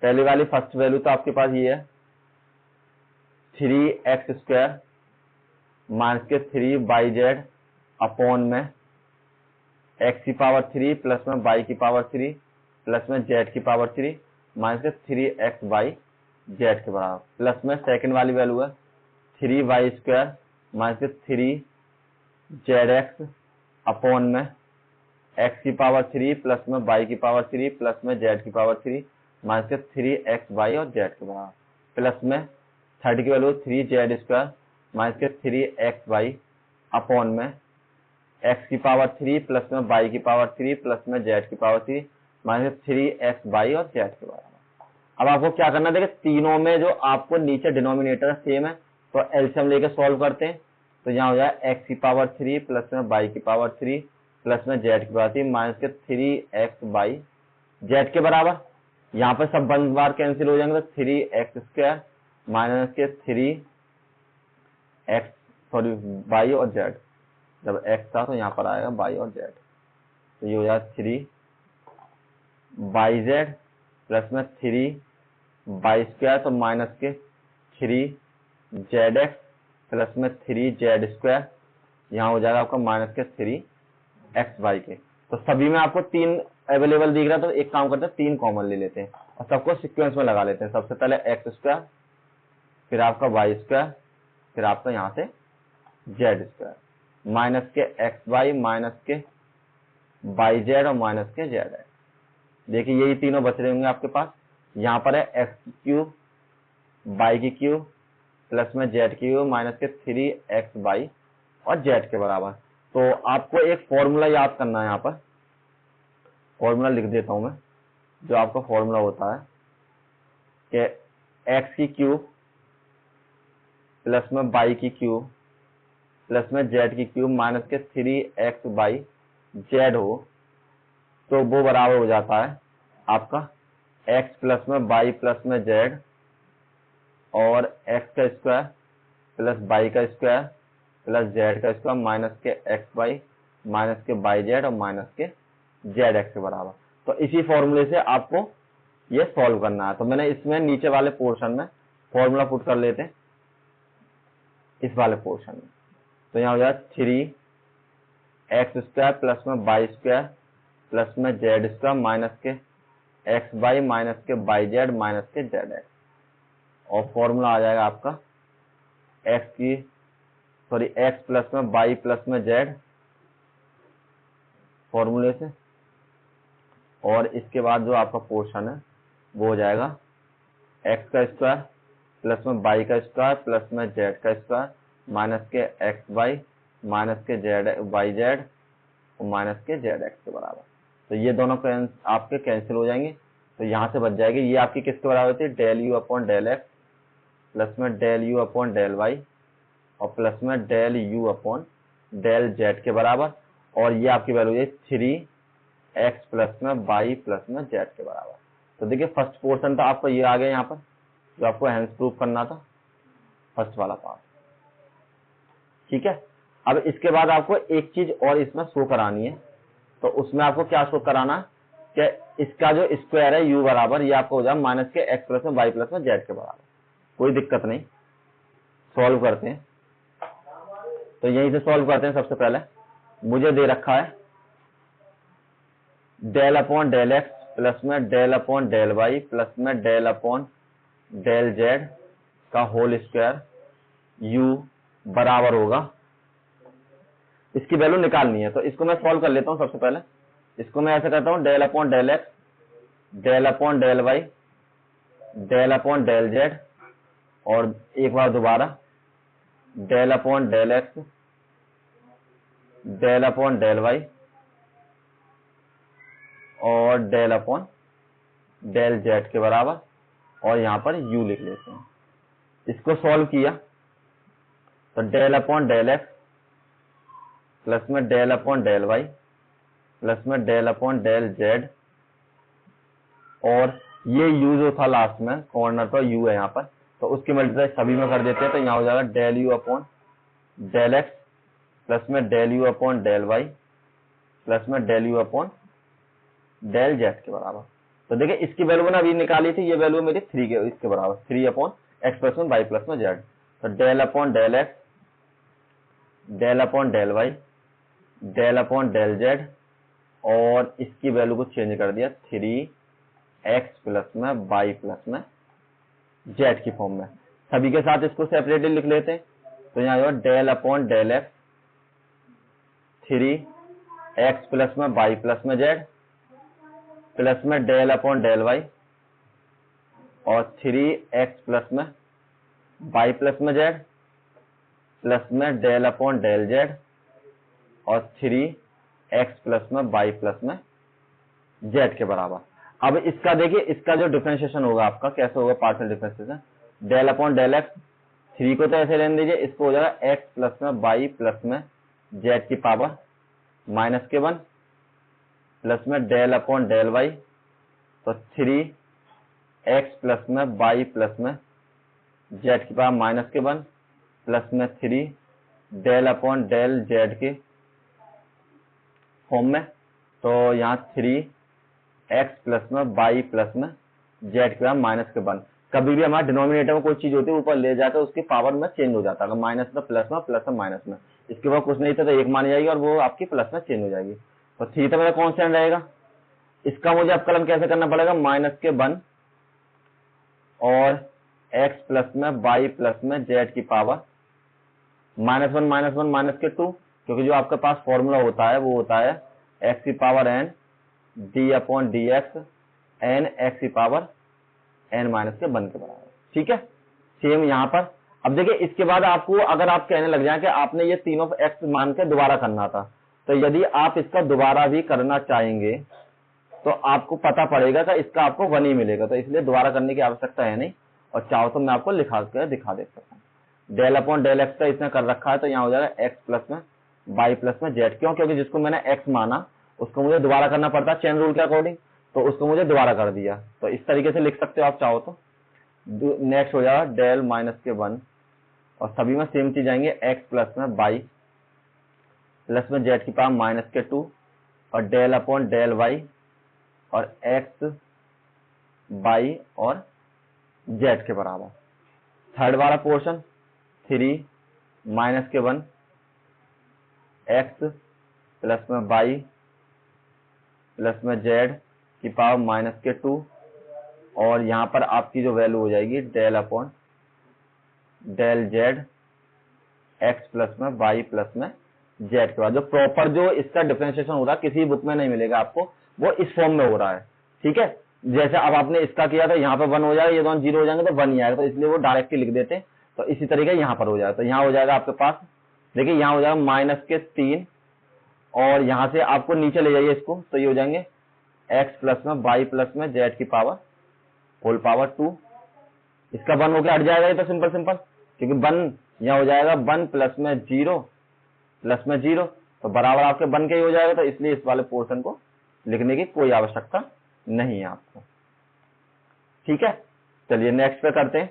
पहले वाली फर्स्ट वैल्यू तो आपके पास ये है 3x स्क्वायर माइनस के 3 बाई जेड अपॉन में x की पावर 3 प्लस में y की पावर 3 प्लस में z की पावर 3 माइनस के 3x बाई जेड के बराबर, प्लस में सेकंड वाली वैल्यू है 3y स्क्वायर माइनस के 3zx अपॉन में x की पावर 3 प्लस में y की पावर 3 प्लस में z की पावर 3 माइनस के 3x बाई और z के बराबर, प्लस में थर्ड की वैल्यू 3z स्क्वायर माइनस के 3x बाई अपॉन में x की पावर 3 प्लस में y की पावर 3 प्लस में z की पावर 3 माइनस 3x बाई और z के बराबर। अब आपको क्या करना है, देखिए तीनों में जो आपको नीचे डिनोमिनेटर सेम है, तो एलसीएम लेके सॉल्व करते हैं, तो यहाँ हो जाए x की पावर 3 प्लस में y की पावर 3 प्लस में z की पावर 3 माइनस के 3x बाई z के बराबर। यहाँ पर सब वन बार कैंसिल हो जाएंगे, तो 3x स्क्वायर माइनस के 3x y और z, जब x था तो यहाँ पर आएगा y और z, तो ये हो जाएगा 3 बाई जेड प्लस में 3 बाई स्क्वायर, तो माइनस के 3zx प्लस में 3z स्क्वायर, यहाँ हो जाएगा आपका माइनस के 3x बाई के। तो सभी में आपको 3 अवेलेबल दिख रहा है, तो एक काम करते हैं 3 कॉमन ले लेते हैं और सबको सीक्वेंस में लगा लेते हैं। सबसे पहले x स्क्वायर, फिर आपका y स्क्वायर, फिर आपका यहाँ से z स्क्वायर, माइनस के x बाई माइनस के बाई जेड और माइनस के जेड एक्स। देखिए यही तीनों बच रहे होंगे आपके पास। यहाँ पर है एक्स की क्यूब बाई की क्यूब प्लस में जेड की क्यूब माइनस के 3x बाई और जेड के बराबर। तो आपको एक फॉर्मूला याद करना है, यहाँ पर फॉर्मूला लिख देता हूं मैं। जो आपका फॉर्मूला होता है कि एक्स की क्यूब प्लस में बाई की क्यूब प्लस में जेड की क्यूब माइनस के 3x बाई जेड हो, तो वो बराबर हो जाता है आपका x प्लस में बाई प्लस में जेड और x का स्क्वायर प्लस बाई का स्क्वायर प्लस जेड का स्क्वायर माइनस के x बाई माइनस के बाई जेड और माइनस के जेड एक्स के बराबर। तो इसी फॉर्मूले से आपको ये सॉल्व करना है। तो मैंने इसमें नीचे वाले पोर्शन में फॉर्मूला पुट कर लेते हैं इस वाले पोर्शन में। तो यहाँ हो जाए 3x स्क्वायर प्लस में बाई स्क्वायर प्लस में जेड स्क्वायर माइनस के एक्स बाई माइनस के बाई जेड माइनस के जेड एक्स, और फॉर्मूला आ जाएगा आपका एक्स प्लस में बाई प्लस में जेड फॉर्मूले से, और इसके बाद जो आपका पोर्शन है वो हो जाएगा एक्स का स्क्वायर प्लस में बाई का स्क्वायर प्लस में जेड का स्क्वायर माइनस के एक्स बाई माइनस के जेड बाई जेड और माइनस के जेड एक्स के बराबर। तो ये दोनों आपके कैंसिल हो जाएंगे, तो यहाँ से बच जाएगी। ये आपकी किसके बराबर होती है, del u upon del x plus में del u upon del y और प्लस में del u upon del z के बराबर, और ये आपकी वैल्यू है 3x प्लस में y प्लस में जेड के बराबर। तो देखिए फर्स्ट पोर्शन था आपका, ये आ गया यहाँ पर जो आपको हैंस प्रूफ करना था, फर्स्ट वाला पार्ट। ठीक है, अब इसके बाद आपको एक चीज और इसमें शो करानी है। तो उसमें आपको क्या शो कराना है कि इसका जो स्क्वायर है u बराबर, ये आपको हो जाए माइनस के x प्लस में y प्लस में जेड के बराबर। कोई दिक्कत नहीं, सॉल्व करते हैं। तो यहीं से सॉल्व करते हैं। सबसे पहले मुझे दे रखा है del upon del x plus में del upon del y plus में डेल अपॉन डेल जेड का होल स्क्वायर u बराबर होगा, इसकी वैल्यू निकालनी है। तो इसको मैं सॉल्व कर लेता हूं। सबसे पहले इसको मैं ऐसे करता हूं, del upon del x del upon del y del upon del z, और एक बार दोबारा del upon del x del upon del y और डेल अपॉन डेल जेड के बराबर, और यहां पर u लिख लेते हैं। इसको सॉल्व किया तो del upon del x plus में del upon del y plus में डेल अपॉन डेल जेड, और ये u जो था लास्ट में कॉर्नर पर u है यहाँ पर, तो उसकी मल्टीप्लाई सभी में कर देते हैं। तो यहाँ हो जाएगा del u upon del x plus में del u upon del y plus में del u upon del z के बराबर। तो देखिए इसकी वैल्यू मैंने अभी निकाली थी, ये वैल्यू मेरी 3 के इसके बराबर, 3 अपॉन एक्स प्लस में वाई प्लस में जेड। तो del upon del x del upon del y del upon del z, और इसकी वैल्यू को चेंज कर दिया 3x प्लस में y प्लस में z की फॉर्म में। सभी के साथ इसको सेपरेटली लिख लेते हैं। तो यहाँ जो del upon del x 3x plus में y प्लस में z प्लस में डेल अपॉन डेल y और 3x प्लस में y प्लस में z प्लस में डेल अपॉन डेल z और 3x प्लस में y प्लस में z के बराबर। अब इसका देखिए, इसका जो डिफरेंशिएशन होगा आपका कैसे होगा, partial differentiation del upon del x, 3 को तो ऐसे लेने दीजिए, इसको हो जाएगा x प्लस में y प्लस में z की पावर माइनस के 1 प्लस में डेल अपॉन डेल y, तो 3x प्लस में y प्लस में z की पावर माइनस के 1 प्लस में 3 डेल अपॉन डेल z के फॉर्म में। तो यहाँ 3x प्लस में y प्लस में z की पावर माइनस के 1। कभी भी हमारे डिनोमिनेटर में कोई चीज होती है ऊपर ले जाते हैं, उसकी पावर में चेंज हो जाता है, माइनस में प्लस में माइनस में। इसके बाद कुछ नहीं था तो 1 मानी जाएगी और वो आपकी प्लस में चेंज हो जाएगी। तो थीटा मेरा कॉन्स्टेंट रहेगा। इसका मुझे अवकलन कैसे करना पड़ेगा, माइनस के 1 और x प्लस में y प्लस में z की पावर -1 माइनस के 2, क्योंकि जो आपके पास फॉर्मूला होता है वो होता है x की power n d upon d x n x की पावर n माइनस के 1 के बराबर। ठीक है, सेम यहाँ पर। अब देखिए इसके बाद आपको अगर आप कहने लग जाए कि आपने ये तीनों x मान के दोबारा करना था, तो यदि आप इसका दोबारा भी करना चाहेंगे तो आपको पता पड़ेगा कि इसका आपको 1 ही मिलेगा, तो इसलिए दोबारा करने की आवश्यकता है नहीं। और चाहो तो मैं आपको लिखा कर दिखा दे सकता हूँ। डेल अपॉन डेल एक्स का इसने कर रखा है, तो यहाँ हो जाएगा x प्लस में y प्लस में z। क्यों? क्योंकि जिसको मैंने x माना उसको मुझे दोबारा करना पड़ता है चेन रूल के अकॉर्डिंग, तो उसको मुझे दोबारा कर दिया। तो इस तरीके से लिख सकते हो आप चाहो तो। नेक्स्ट हो जाएगा डेल माइनस के 1, और सभी में सेम चीज आएंगे, x प्लस में y प्लस में z की पावर माइनस के 2 और डेल अपॉन डेल y और x y और z के बराबर। थर्ड वाला पोर्शन 3 माइनस के 1 x प्लस में y प्लस में z की पावर माइनस के 2, और यहाँ पर आपकी जो वैल्यू हो जाएगी del upon del z x plus में y प्लस में z के बाद। जो प्रॉपर जो इसका डिफरेंशिएशन हो रहा है किसी बुक में नहीं मिलेगा आपको, वो इस फॉर्म में हो रहा है। ठीक है, जैसे अब आपने इसका किया था, यहाँ पे 1 हो जाएगा, ये दोनों 0 हो जाएंगे तो 1 ही आएगा, तो इसलिए वो डायरेक्टली लिख देते हैं। तो इसी तरीके यहाँ पर हो जाएगा। तो यहाँ हो जाएगा आपके पास, देखिए यहाँ हो जाएगा माइनस के 3, और यहाँ से आपको नीचे ले जाइए इसको, तो ये हो जाएंगे x प्लस में y प्लस में z की पावर होल पावर 2। इसका 1 होकर हट जाएगा, ये तो सिंपल, क्योंकि 1 यहाँ हो जाएगा 1 प्लस में 0 प्लस में 0, तो बराबर आपके बन के ही हो जाएगा। तो इसलिए इस वाले पोर्शन को लिखने की कोई आवश्यकता नहीं है आपको। ठीक है, चलिए नेक्स्ट पे करते हैं।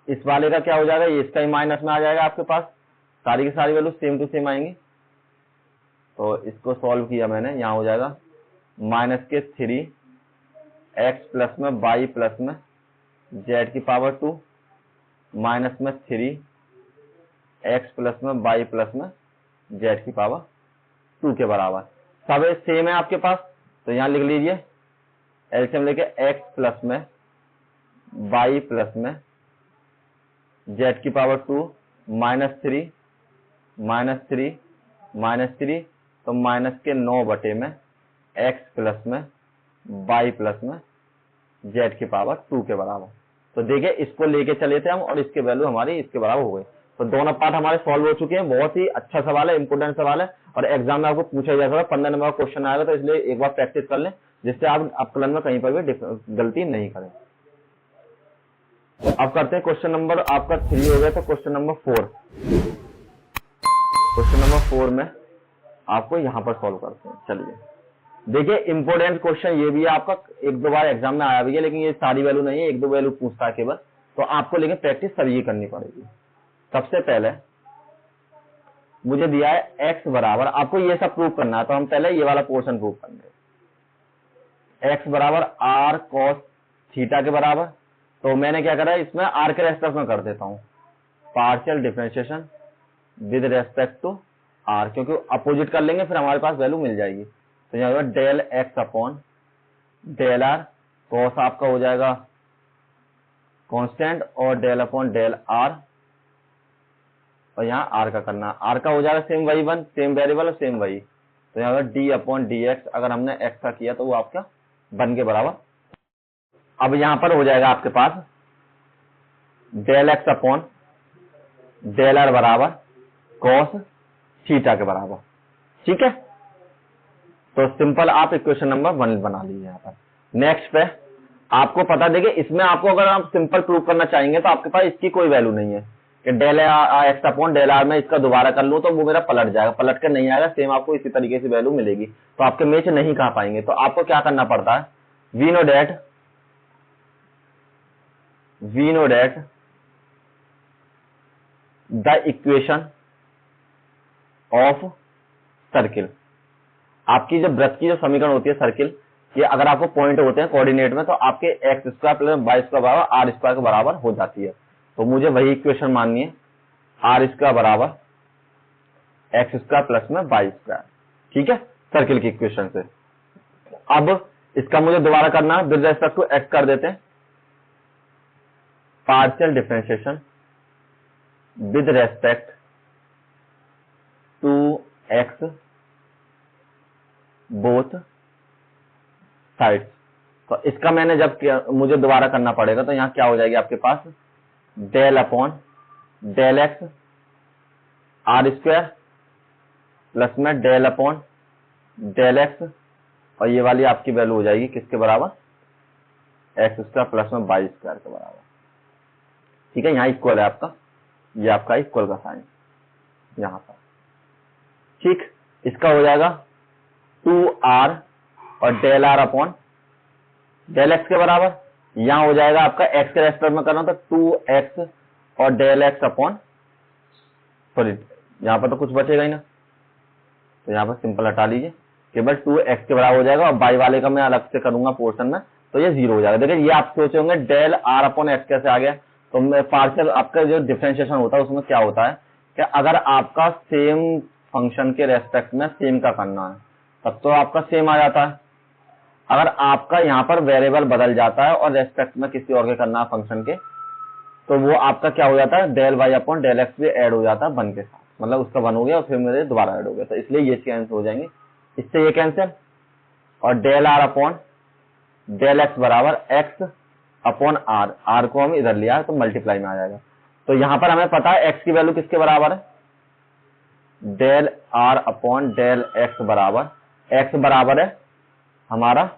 इस वाले का क्या हो जाएगा, ये इसका ही माइनस में आ जाएगा आपके पास, सारी की सारी वैल्यू सेम टू सेम आएंगी। तो इसको सॉल्व किया मैंने, यहां हो जाएगा माइनस के 3 एक्स प्लस में वाई प्लस में जेड की पावर 2 माइनस में 3 एक्स प्लस में वाई प्लस में जेड की पावर 2 के बराबर। सब सेम है आपके पास, तो यहां लिख लीजिए एलसीएम लेके एक्स प्लस में वाई प्लस में जेड की पावर 2 -3 -3 तो माइनस के 9 बटे में एक्स प्लस में वाई प्लस में जेड की पावर 2 के बराबर। तो देखिए इसको लेके चले थे हम और इसके वैल्यू हमारी इसके बराबर हो गई। तो दोनों पार्ट हमारे सॉल्व हो चुके हैं। बहुत ही अच्छा सवाल है, इंपोर्टेंट सवाल है और एग्जाम में आपको पूछा जा सकता है। 15 नंबर का क्वेश्चन आएगा, तो इसलिए एक बार प्रैक्टिस कर लें जिससे आप अपकलन में कहीं पर भी गलती नहीं करें। अब करते हैं क्वेश्चन नंबर आपका 3 हो गया, तो क्वेश्चन नंबर 4। क्वेश्चन नंबर 4 में आपको यहां पर सॉल्व करते हैं। चलिए देखिए, इंपोर्टेंट क्वेश्चन ये भी है आपका, 1-2 बार एग्जाम में आया भी है, लेकिन ये सारी वैल्यू नहीं है, 1-2 वैल्यू पूछता है केवल। तो आपको लेकिन प्रैक्टिस सभी करनी पड़ेगी। सबसे पहले मुझे दिया है एक्स बराबर, आपको ये सब प्रूव करना है, तो हम पहले ये वाला पोर्शन प्रूव करेंगे। एक्स बराबर आर कॉस थीटा के बराबर। तो मैंने क्या करा है, इसमें आर के रेस्पेक्ट में कर देता हूं partial differentiation with respect to r, क्योंकि अपोजिट कर लेंगे फिर हमारे पास वैल्यू मिल जाएगी। तो यहां होगा del x upon del r, cos आपका हो जाएगा कांस्टेंट और डेल अपॉन डेल आर, और यहाँ आर का करना, आर का हो जाएगा सेम वही 1, सेम वेरिएबल और सेम वही। तो यहाँ डी अपॉन डी एक्स, अगर हमने एक्स का किया तो वो आपका 1 के बराबर। अब यहां पर हो जाएगा आपके पास del x upon del r बराबर कॉस थीटा के बराबर। ठीक है, तो सिंपल आप इक्वेशन नंबर 1 बना लीजिए। यहाँ पर नेक्स्ट पे आपको पता, देखिए इसमें आपको अगर आप सिंपल प्रूव करना चाहेंगे तो आपके पास इसकी कोई वैल्यू नहीं है कि del x upon del r में इसका दोबारा कर लूं तो वो मेरा पलट जाएगा, पलट कर नहीं आएगा, सेम आपको इसी तरीके से वैल्यू मिलेगी। तो आपके मैच नहीं कहा पाएंगे। तो आपको क्या करना पड़ता है, we know that the equation of circle. आपकी जो वृत्त की जो समीकरण होती है सर्किल, ये अगर आपको पॉइंट होते हैं कोऑर्डिनेट में, तो आपके x square plus y square बराबर आर स्क्वायर के बराबर हो जाती है। तो मुझे वही इक्वेशन माननी है, आर स्क्वायर बराबर एक्स स्क्वायर प्लस में वाई स्क्वायर। ठीक है, सर्किल की इक्वेशन से। अब इसका मुझे दोबारा करना है, विद रेस्पेक्ट टू एक्स कर देते हैं partial differentiation with respect to x both side. तो इसका मैंने जब मुझे दोबारा करना पड़ेगा, तो यहां क्या हो जाएगी आपके पास, del upon del x r square plus में डेल अपॉन डेल एक्स, और ये वाली आपकी वैल्यू हो जाएगी किसके बराबर, एक्स स्क्वायर प्लस में वाई स्क्वायर के बराबर। ठीक है, यहाँ इक्वल है आपका, ये आपका इक्वल का साइन यहां पर। ठीक, इसका हो जाएगा 2r और del r upon del x के बराबर। यहां हो जाएगा आपका एक्स के रेस्पेक्ट में करना, तो 2x और डेल एक्स अपॉन, सॉरी यहां पर तो कुछ बचेगा ही ना, तो यहां पर सिंपल हटा लीजिए, केवल 2x के बराबर हो जाएगा। और बाई वाले का मैं अलग से करूंगा पोर्शन में, तो ये 0 हो जाएगा। देखिए ये आप सोचे होंगे डेल आर अपॉन एक्स कैसे आ गया, तो पार्शियल आपका जो डिफरेंशिएशन होता है उसमें क्या होता है कि अगर आपका सेम फंक्शन के रेस्पेक्ट में सेम का करना है तब तो आपका सेम आ जाता है। अगर आपका यहाँ पर वेरिएबल बदल जाता है और रेस्पेक्ट में किसी और के करना है फंक्शन के, तो वो आपका क्या हो जाता है, del y upon del x भी ऐड हो जाता है 1 के साथ, मतलब उसका 1 हो गया और फिर मेरे दोबारा ऐड हो गया। तो इसलिए ये कैंसिल हो जाएंगे, इससे ये कैंसिल, और del r upon del x बराबर एक्स अपॉन आर, आर को हम इधर लिया तो मल्टीप्लाई में आ जाएगा। तो यहां पर हमें पता है एक्स की वैल्यू किसके बराबर है, del r upon del x बराबर, एक्स बराबर है हमारा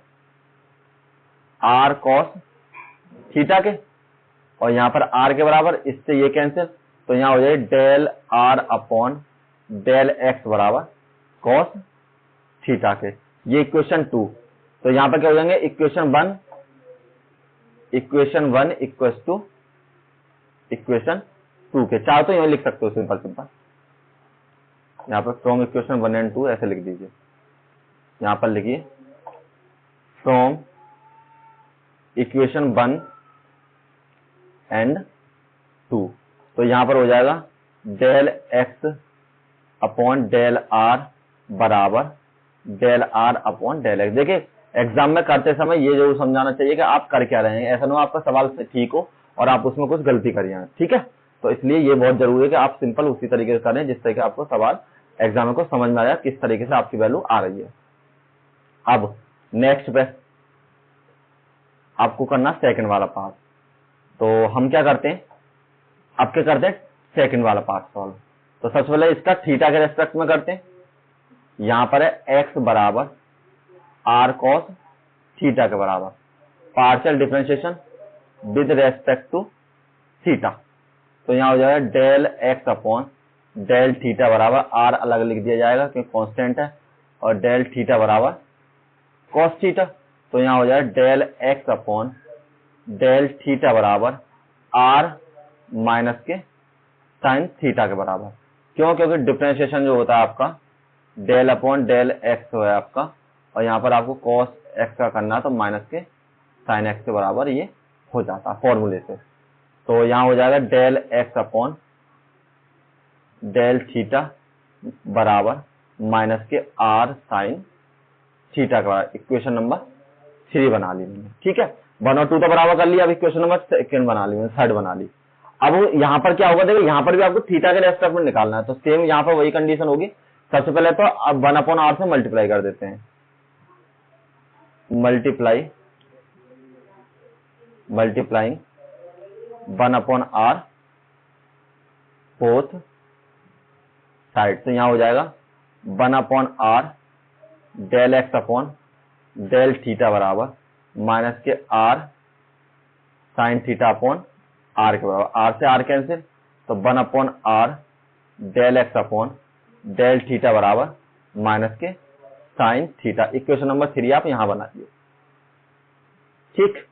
आर कॉस थीटा के, और यहां पर आर के बराबर, इससे ये कैंसिल, तो यहां हो जाए del r upon del x बराबर कॉस थीटा के, ये इक्वेशन 2। तो यहाँ पर क्या हो जाएंगे, इक्वेशन 1 इक्वल्स टू इक्वेशन 2 के। चाहे तो यही लिख सकते हो सिंपल सिंपल, यहाँ पर फ्रॉम इक्वेशन 1 एंड 2 ऐसे लिख दीजिए। यहाँ पर लिखिए फ्रॉम इक्वेशन 1 एंड 2, तो यहाँ पर हो जाएगा del x upon del r बराबर del r upon del x. देखिए एग्जाम में करते समय ये जरूर समझाना चाहिए कि आप कर क्या रहे हैं, ऐसा ना हो आपका सवाल ठीक हो और आप उसमें कुछ गलती करिए, ठीक है। तो इसलिए ये बहुत जरूरी है कि आप सिंपल उसी तरीके से करें जिस तरीके आपको सवाल एग्जाम में को समझ में आया किस तरीके से आपकी वैल्यू आ रही है। अब नेक्स्ट पे आपको करना सेकंड वाला पार्ट, तो हम क्या करते हैं, अब क्या करते हैं सेकंड वाला पार्ट सॉल्व। तो सबसे पहले इसका थीटा के रेस्पेक्ट में करते हैं। यहां पर है एक्स बराबर आर कॉस थीटा के बराबर, partial differentiation with respect to theta. तो यहां हो जाएगा del x upon del theta बराबर, आर अलग लिख दिया जाएगा क्योंकि कांस्टेंट है, और डेल थीटा बराबर कॉस थीटा। तो यहां हो जाएगा del x upon del theta बराबर आर माइनस के साइन थीटा के बराबर। क्यों, क्योंकि डिफरेंशिएशन जो होता है आपका डेल अपॉन डेल एक्स है आपका, और यहाँ पर आपको कॉस एक्स का करना है तो माइनस के साइन एक्स के बराबर ये हो जाता है फॉर्मूले से। तो यहाँ हो जाएगा del x upon del theta बराबर माइनस के आर साइन थीटा के बराबर। इक्वेशन नंबर 3 बना ली मैंने, ठीक है। 1 और 2 तो बराबर कर लिया, अब इक्वेशन नंबर सेकंड बना ली, थर्ड बना ली। अब यहाँ पर क्या होगा, देखो यहाँ पर भी आपको थीटा के रेस्पेक्ट में निकालना है, तो सेम यहाँ पर वही कंडीशन होगी। सबसे पहले तो अब 1 अपॉन आर से मल्टीप्लाई कर देते हैं, multiplying 1 upon r both side. तो यहां हो जाएगा 1 upon r del x upon del theta बराबर माइनस के r sine theta upon r के बराबर। आर से आर कैंसिल, तो 1 upon r del x upon del theta बराबर माइनस के साइन थीटा। इक्वेशन नंबर 3 आप यहां बना दिए, ठीक।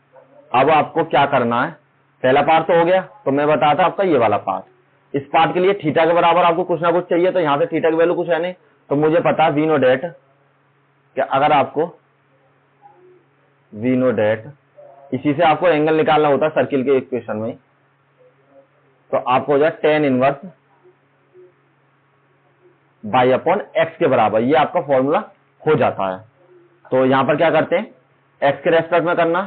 अब आपको क्या करना है, पहला पार्ट तो हो गया, तो मैं बताता आपका ये वाला पार्ट। इस पार्ट के लिए थीटा के बराबर आपको कुछ ना कुछ चाहिए, तो यहां से थीटा की वैल्यू कुछ है नहीं, तो मुझे पता है वी नो डेट कि अगर आपको वी नो डेट इसी से आपको एंगल निकालना होता है सर्किल के इक्वेशन में, तो आपको हो जाए tan inverse by upon x के बराबर, ये आपका फॉर्मूला हो जाता है। तो यहां पर क्या करते हैं, एक्स के रेस्पेक्ट में करना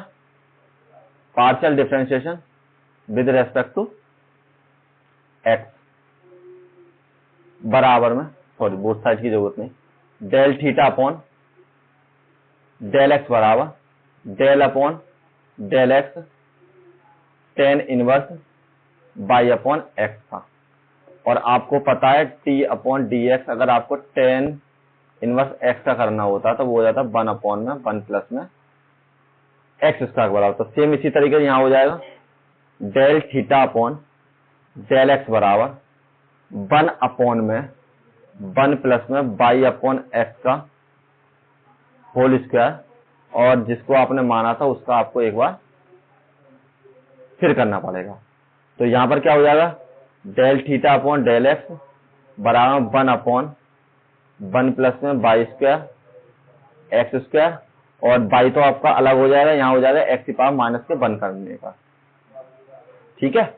partial differentiation with respect to x बराबर में, सॉरी बोथ साइड की जरूरत नहीं, del theta upon del x बराबर del upon del x tan inverse by upon x था। और आपको पता है t अपॉन डी एक्स, अगर आपको tan इनवर्स एक्स का करना होता तो वो हो जाता 1 अपॉन में 1 प्लस में एक्स स्क्वायर के बराबर। तो सेम इसी तरीके से यहां हो जाएगा del theta upon del x बराबर 1 अपॉन में 1 प्लस में बाई अपॉन एक्स का होल स्क्वायर, और जिसको आपने माना था उसका आपको एक बार फिर करना पड़ेगा। तो यहां पर क्या हो जाएगा, del theta upon del x बराबर 1 अपॉन 1 प्लस में बाई स्क्वायर एक्स स्क्वायर, और बाई तो आपका अलग हो जाएगा, यहां हो जाएगा एक्स की पावर माइनस के 1 करने का, ठीक है।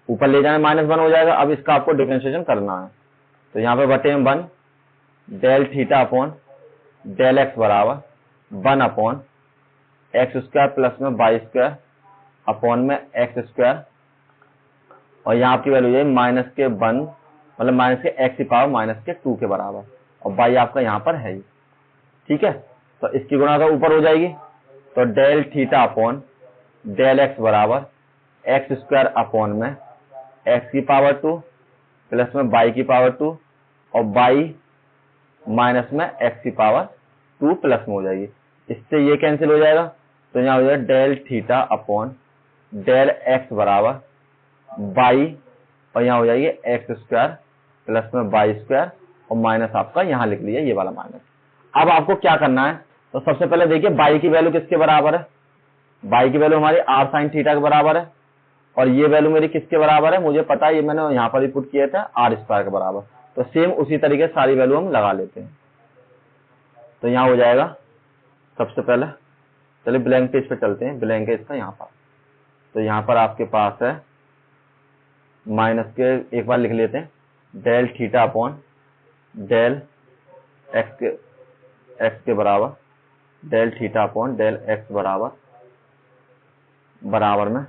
ऊपर ले जाने -1 हो जाएगा। अब इसका आपको डिफरेंशिएशन करना है, तो यहाँ पे बटे में 1 del theta upon del x बराबर 1 अपॉन एक्स स्क्वायर प्लस में बाई स्क्वायर अपॉन में एक्स स्क्वायर, और यहाँ आपकी वैल्यू है माइनस के 1, मतलब माइनस के एक्स की पावर माइनस के 2 के बराबर, और बाई आपका यहाँ पर है ही, ठीक है। तो इसकी गुणा का ऊपर हो जाएगी, तो del theta upon del x बराबर एक्स स्क्वायर अपॉन में एक्स की पावर 2 प्लस में बाई की पावर 2, और बाई माइनस में एक्स की पावर 2 प्लस में हो जाएगी। इससे ये कैंसिल हो जाएगा, तो यहाँ हो जाएगा del theta upon del x बराबर बाई, और यहाँ हो जाएगी एक्स स्क्वायर प्लस में बाई स्क्वायर और माइनस आपका यहां लिख लिया ये वाला माइनस। अब आपको क्या करना है, तो सबसे पहले देखिए बाई की वैल्यू किसके बराबर है, बाई की वैल्यू हमारी आर साइन थीटा के बराबर है, और ये वैल्यू मेरी किसके बराबर है, मुझे पता है, ये मैंने यहाँ पर ही पुट किया था आर स्क्वायर के बराबर। तो सेम उसी तरीके से सारी वैल्यू हम लगा लेते हैं। तो यहाँ हो जाएगा सबसे पहले, चलिए ब्लैंक पेज पे चलते हैं, ब्लैंक है इसका यहाँ पर। तो यहाँ पर आपके पास है माइनस के, एक बार लिख लेते हैं, del theta upon del x के बराबर, del theta upon del x बराबर में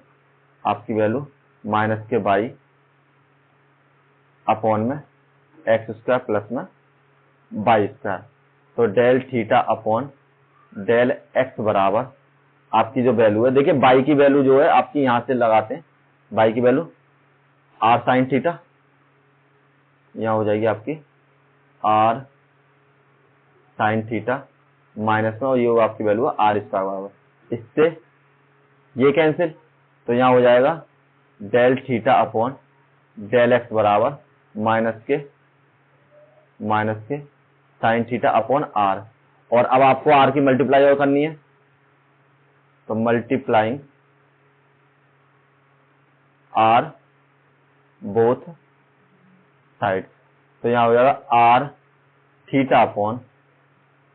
आपकी वैल्यू माइनस के बाई अपॉन में एक्स स्क्वायर प्लस में बाई स्क्वायर। तो del theta upon del x बराबर आपकी जो वैल्यू है, देखिए बाई की वैल्यू जो है आपकी यहां से लगाते हैं, बाई की वैल्यू आर साइन थीटा, यहां हो जाएगी आपकी आर साइन थीटा माइनस में, और ये होगा आपकी वैल्यू आर स्क्वायर बराबर, इससे ये कैंसिल, तो यहां हो जाएगा del theta upon del x बराबर माइनस के साइन थीटा अपॉन आर। और अब आपको आर की मल्टीप्लाई और करनी है, तो मल्टीप्लाइंग आर बोथ साइड, तो यहां हो जाएगा r theta upon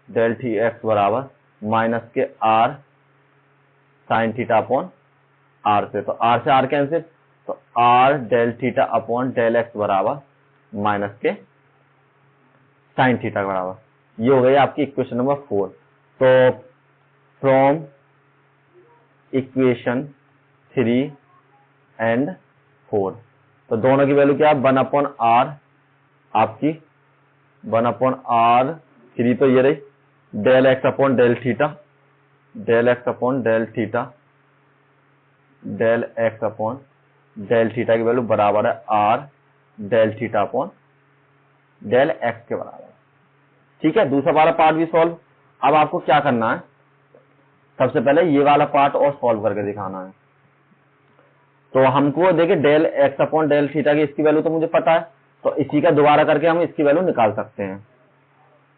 del t x बराबर माइनस के r sine theta upon r से, तो आर से आर कैंसिल, तो r del theta upon del x बराबर माइनस के साइन थीटा के बराबर। ये हो गई आपकी इक्वेशन नंबर 4। तो फ्रॉम इक्वेशन 3 एंड 4, तो दोनों की वैल्यू क्या है, 1 अपॉन आर आपकी 1 अपॉन आर 3, तो ये रही del x upon del theta, del x upon del theta, del x upon del theta की वैल्यू बराबर है r del theta upon del x के बराबर। ठीक है, दूसरा वाला पार्ट भी सॉल्व। अब आपको क्या करना है, सबसे पहले ये वाला पार्ट और सॉल्व करके दिखाना है। तो हमको देखिए del x upon del theta की इसकी वैल्यू तो मुझे पता है, तो इसी का दोबारा करके हम इसकी वैल्यू निकाल सकते हैं।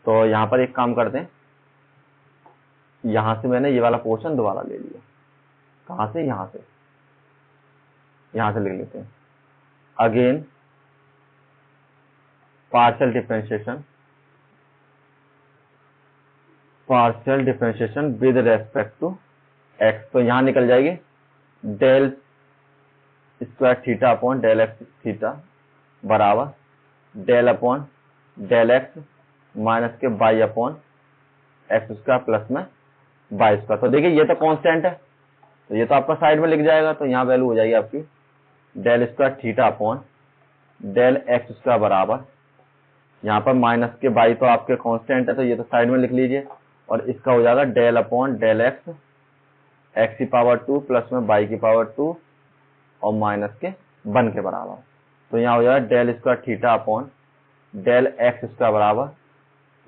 तो यहां पर एक काम करते हैं, यहां से मैंने ये वाला पोर्शन दोबारा ले लिया, कहां से, यहां से लिख लेते हैं again partial differentiation with respect to x. तो यहां निकल जाएगी del square theta upon del x theta बराबर del upon del x minus के by upon x square plus में बाई स्क्वायर। तो देखिए ये तो कांस्टेंट है, तो ये तो आपका साइड में लिख जाएगा, तो यहाँ वैल्यू हो जाएगी आपकी del square theta upon del x square बराबर, यहाँ पर माइनस के बाई तो आपके कांस्टेंट है, तो ये तो साइड में लिख लीजिए, और इसका हो जाएगा del upon del x x की पावर 2 प्लस में बाई की पावर 2 और माइनस के 1 के बराबर। तो यहाँ हो जाएगा del square theta upon del x square बराबर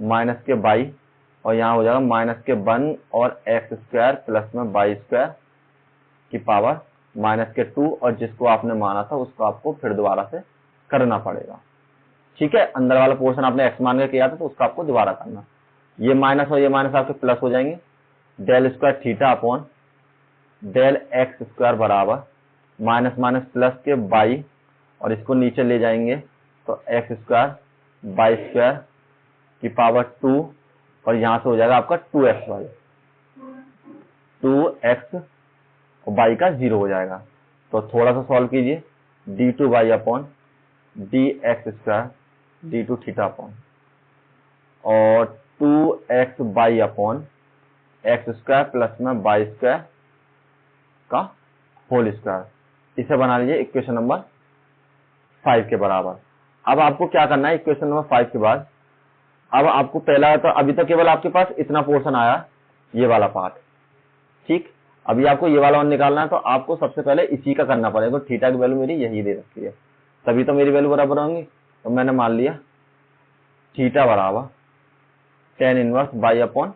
माइनस के बाई, और यहाँ हो जाएगा माइनस के 1 और एक्स स्क्वायर प्लस में बाई स्क्वायर की पावर माइनस के 2, और जिसको आपने माना था उसको आपको फिर दोबारा से करना पड़ेगा। ठीक है, अंदर वाला पोर्शन आपने एक्स मान के किया था, तो उसका आपको दोबारा करना। ये माइनस और ये माइनस आपके प्लस हो जाएंगे, del square theta upon del x square बराबर माइनस माइनस प्लस के बाई, और इसको नीचे ले जाएंगे तो एक्स स्क्वायर बाई स्क्वायर की पावर 2, और यहां से हो जाएगा आपका 2x वाई, 2x और बाई का 0 हो जाएगा। तो थोड़ा सा सॉल्व कीजिए, d2 by upon d x square d2 theta upon और 2x by upon x square plus में बाई स्क्वायर का होल स्क्वायर, इसे बना लीजिए इक्वेशन नंबर 5 के बराबर। अब आपको क्या करना है, इक्वेशन नंबर 5 के बाद अब आपको पहला, तो अभी तक केवल आपके पास इतना पोर्शन आया, ये वाला पार्ट, ठीक। अभी आपको ये वाला वन निकालना है, तो आपको सबसे पहले इसी का करना पड़ेगा। तो थीटा की वैल्यू मेरी यही दे रखी है, तभी तो मेरी वैल्यू बराबर होंगी। तो मैंने मान लिया थीटा बराबर tan inverse by upon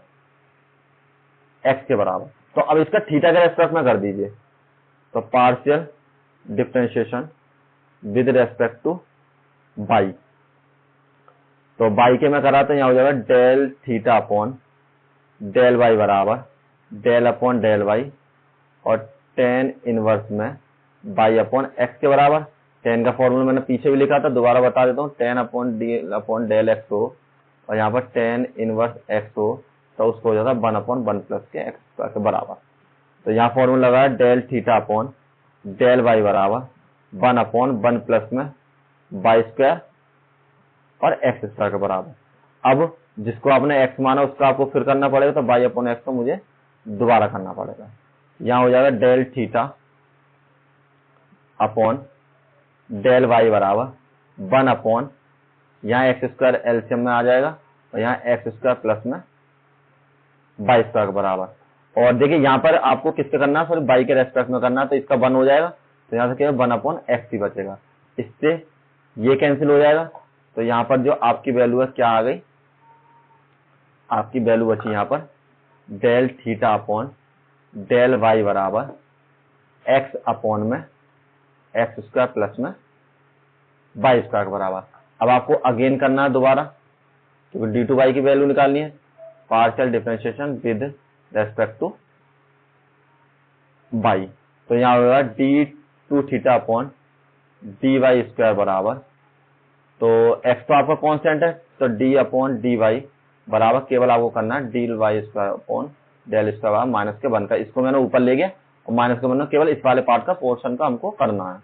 x के बराबर। तो अब इसका थीटा के रेस्पेक्ट में कर दीजिए, तो partial differentiation with respect to y, तो बाई के मैं करा तो यहाँ हो जाएगा del theta upon del y बराबर डेल अपॉन डेल वाई और टेन इनवर्स में बाई अपॉन एक्स के बराबर। टेन का फॉर्मूला मैंने पीछे भी लिखा था, दोबारा बता देता हूँ। टेन अपॉन डेल एक्स हो और यहाँ पर टेन इनवर्स एक्स हो तो उसको हो जाता 1 अपॉन 1 प्लस के एक्स स्क्वायर के बराबर। तो यहाँ फॉर्मूला लगा del theta upon del y बराबर 1 अपॉन 1 प्लस में वाई स्क्वायर और एक्स स्क्वायर के बराबर। अब जिसको आपने एक्स माना उसका आपको फिर करना पड़ेगा, तो वाई अपॉन एक्स को मुझे दोबारा करना पड़ेगा। यहाँ हो जाएगा del theta upon del y बराबर 1 अपॉन, यहाँ एक्स स्क्वायर एलसीएम में आ जाएगा और यहाँ एक्स स्क्वायर प्लस में वाई स्क्वायर के बराबर। और देखिए यहाँ पर आपको किससे करना है, सिर्फ वाई के रेस्पेक्ट में करना है, तो इसका 1 हो जाएगा, तो यहाँ से केवल 1 अपॉन एक्स ही बचेगा। इससे ये कैंसिल हो जाएगा, तो यहाँ पर जो आपकी वैल्यू है क्या आ गई, आपकी वैल्यू बची यहाँ पर del theta upon del y बराबर एक्स अपॉन में एक्स स्क्वायर प्लस में वाई स्क्वायर के बराबर। अब आपको अगेन करना है दोबारा, क्योंकि डी टू वाई की वैल्यू निकालनी है, partial differentiation with respect to y. तो यहाँ होगा d two theta upon d y square बराबर, तो एक्स तो आपका कांस्टेंट है, तो डी अपॉन डी वाई बराबर केवल आपको करना है d y square upon del square बराबर माइनस के 1 का। इसको मैंने ऊपर ले गया और माइनस के 1 में केवल इस वाले पार्ट का पोर्शन का हमको करना है।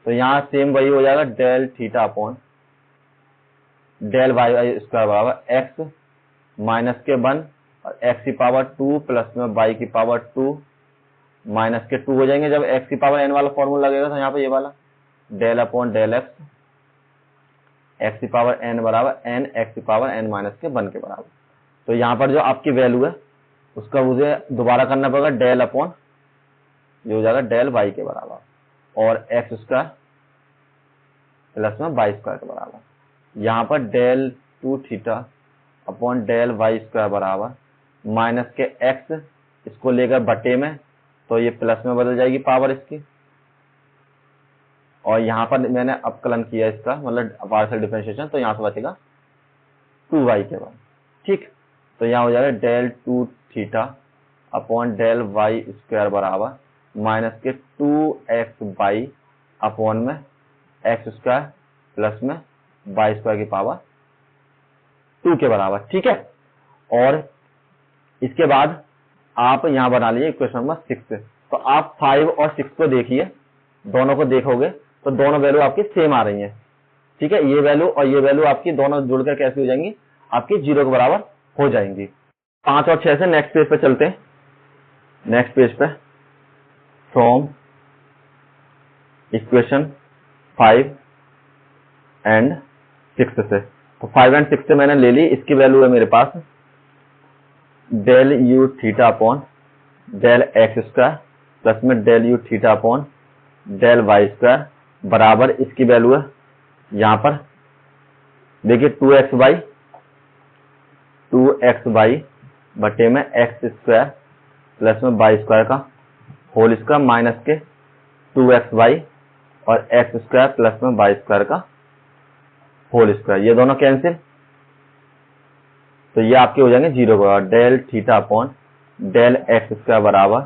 तो यहाँ सेम वही हो जाएगा del theta upon del y square बराबर एक्स माइनस के 1 और एक्स की पावर 2 प्लस में वाई की पावर 2 माइनस के 2 हो जाएंगे। जब एक्स की पावर एन वाला फॉर्मूला लगेगा तो यहाँ पे ये वाला डेल अपॉन डेल एक्स की पावर एन बराबर एन एक्स की पावर एन माइनस के 1 के बराबर। तो यहाँ पर जो आपकी वैल्यू है उसका मुझे दोबारा करना पड़ेगा डेल अपॉन, ये हो जाएगा डेल वाई के बराबर और एक्स स्क्वायर प्लस में वाई स्क्वायर के बराबर। यहाँ पर del two theta upon del y square बराबर माइनस के एक्स, इसको लेकर बटे में, तो ये प्लस में बदल जाएगी पावर इसकी, और यहाँ पर मैंने अपकलन किया इसका मतलब पार्शियल डिफरेंशिएशन, तो यहाँ से बचेगा 2y के बाद। ठीक, तो यहाँ हो जाएगा del two theta upon del y square बराबर माइनस के 2xy अपॉन में एक्स स्क्वायर प्लस में वाई स्क्वायर की पावर 2 के बराबर। ठीक है, और इसके बाद आप यहाँ बना लीजिए इक्वेशन नंबर 6। तो आप 5 और 6 को देखिए, दोनों को देखोगे तो दोनों वैल्यू आपकी सेम आ रही हैं। ठीक है, ये वैल्यू और ये वैल्यू आपकी दोनों जुड़कर कैसे हो जाएंगी, आपकी 0 के बराबर हो जाएंगी। 5 और 6 से नेक्स्ट पेज पे चलते हैं। नेक्स्ट पेज पे फ्रॉम इक्वेशन 5 एंड 6 से, तो 5 एंड 6 से मैंने ले ली। इसकी वैल्यू है मेरे पास del u theta upon del x square plus में del u theta upon del y square बराबर, इसकी वैल्यू है यहां पर देखिए 2xy बटे में एक्स स्क्वायर प्लस में वाई स्क्वायर का होल स्क्वायर माइनस के 2xy और एक्स स्क्वायर प्लस में वाई स्क्वायर का होल स्क्वायर, ये दोनों कैंसिल, तो ये आपके हो जाएंगे 0 के बराबर। Del theta upon del x square बराबर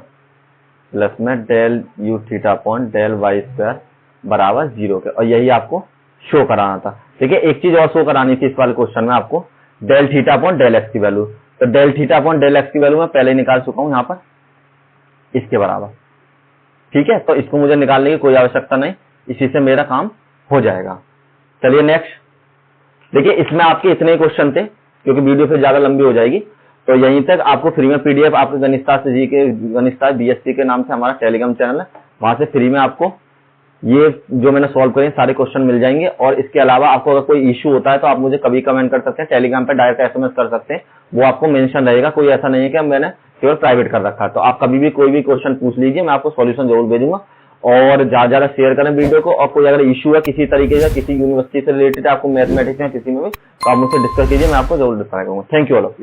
प्लस में del u theta upon del y square बराबर 0 के, और यही आपको शो कराना था। देखिए एक चीज और शो करानी थी इस वाले क्वेश्चन में आपको, del theta upon del x की वैल्यू। तो del theta upon del x की वैल्यू मैं पहले ही निकाल चुका हूं यहाँ पर इसके बराबर। ठीक है, तो इसको मुझे निकालने की कोई आवश्यकता नहीं, इसी से मेरा काम हो जाएगा। चलिए नेक्स्ट देखिए, इसमें आपके इतने ही क्वेश्चन थे क्योंकि वीडियो फिर ज्यादा लंबी हो जाएगी। तो यहीं तक आपको फ्री में पीडीएफ आपके गणितशास्त्र जी के गणितशास्त्र बीएससी के नाम से हमारा टेलीग्राम चैनल है, वहां से फ्री में आपको ये जो मैंने सॉल्व करे सारे क्वेश्चन मिल जाएंगे। और इसके अलावा आपको अगर कोई इश्यू होता है तो आप मुझे कभी कमेंट कर सकते हैं, टेलीग्राम पे डायरेक्ट एसएमएस कर सकते हैं, वो आपको मेंशन रहेगा। कोई ऐसा नहीं है कि मैंने केवल प्राइवेट कर रखा है, तो आप कभी भी कोई भी क्वेश्चन पूछ लीजिए, मैं आपको सॉल्यूशन जरूर भेजूंगा। और ज्यादा शेयर करें वीडियो को, और कोई अगर इश्यू है किसी तरीके का, किसी यूनिवर्सिटी से रिलेटेड आपको मैथमेटिक्स में किसी में भी, तो आप मुझसे डिस्कस कीजिए, मैं आपको जरूर डिस्कस करूंगा। Thank you all of you.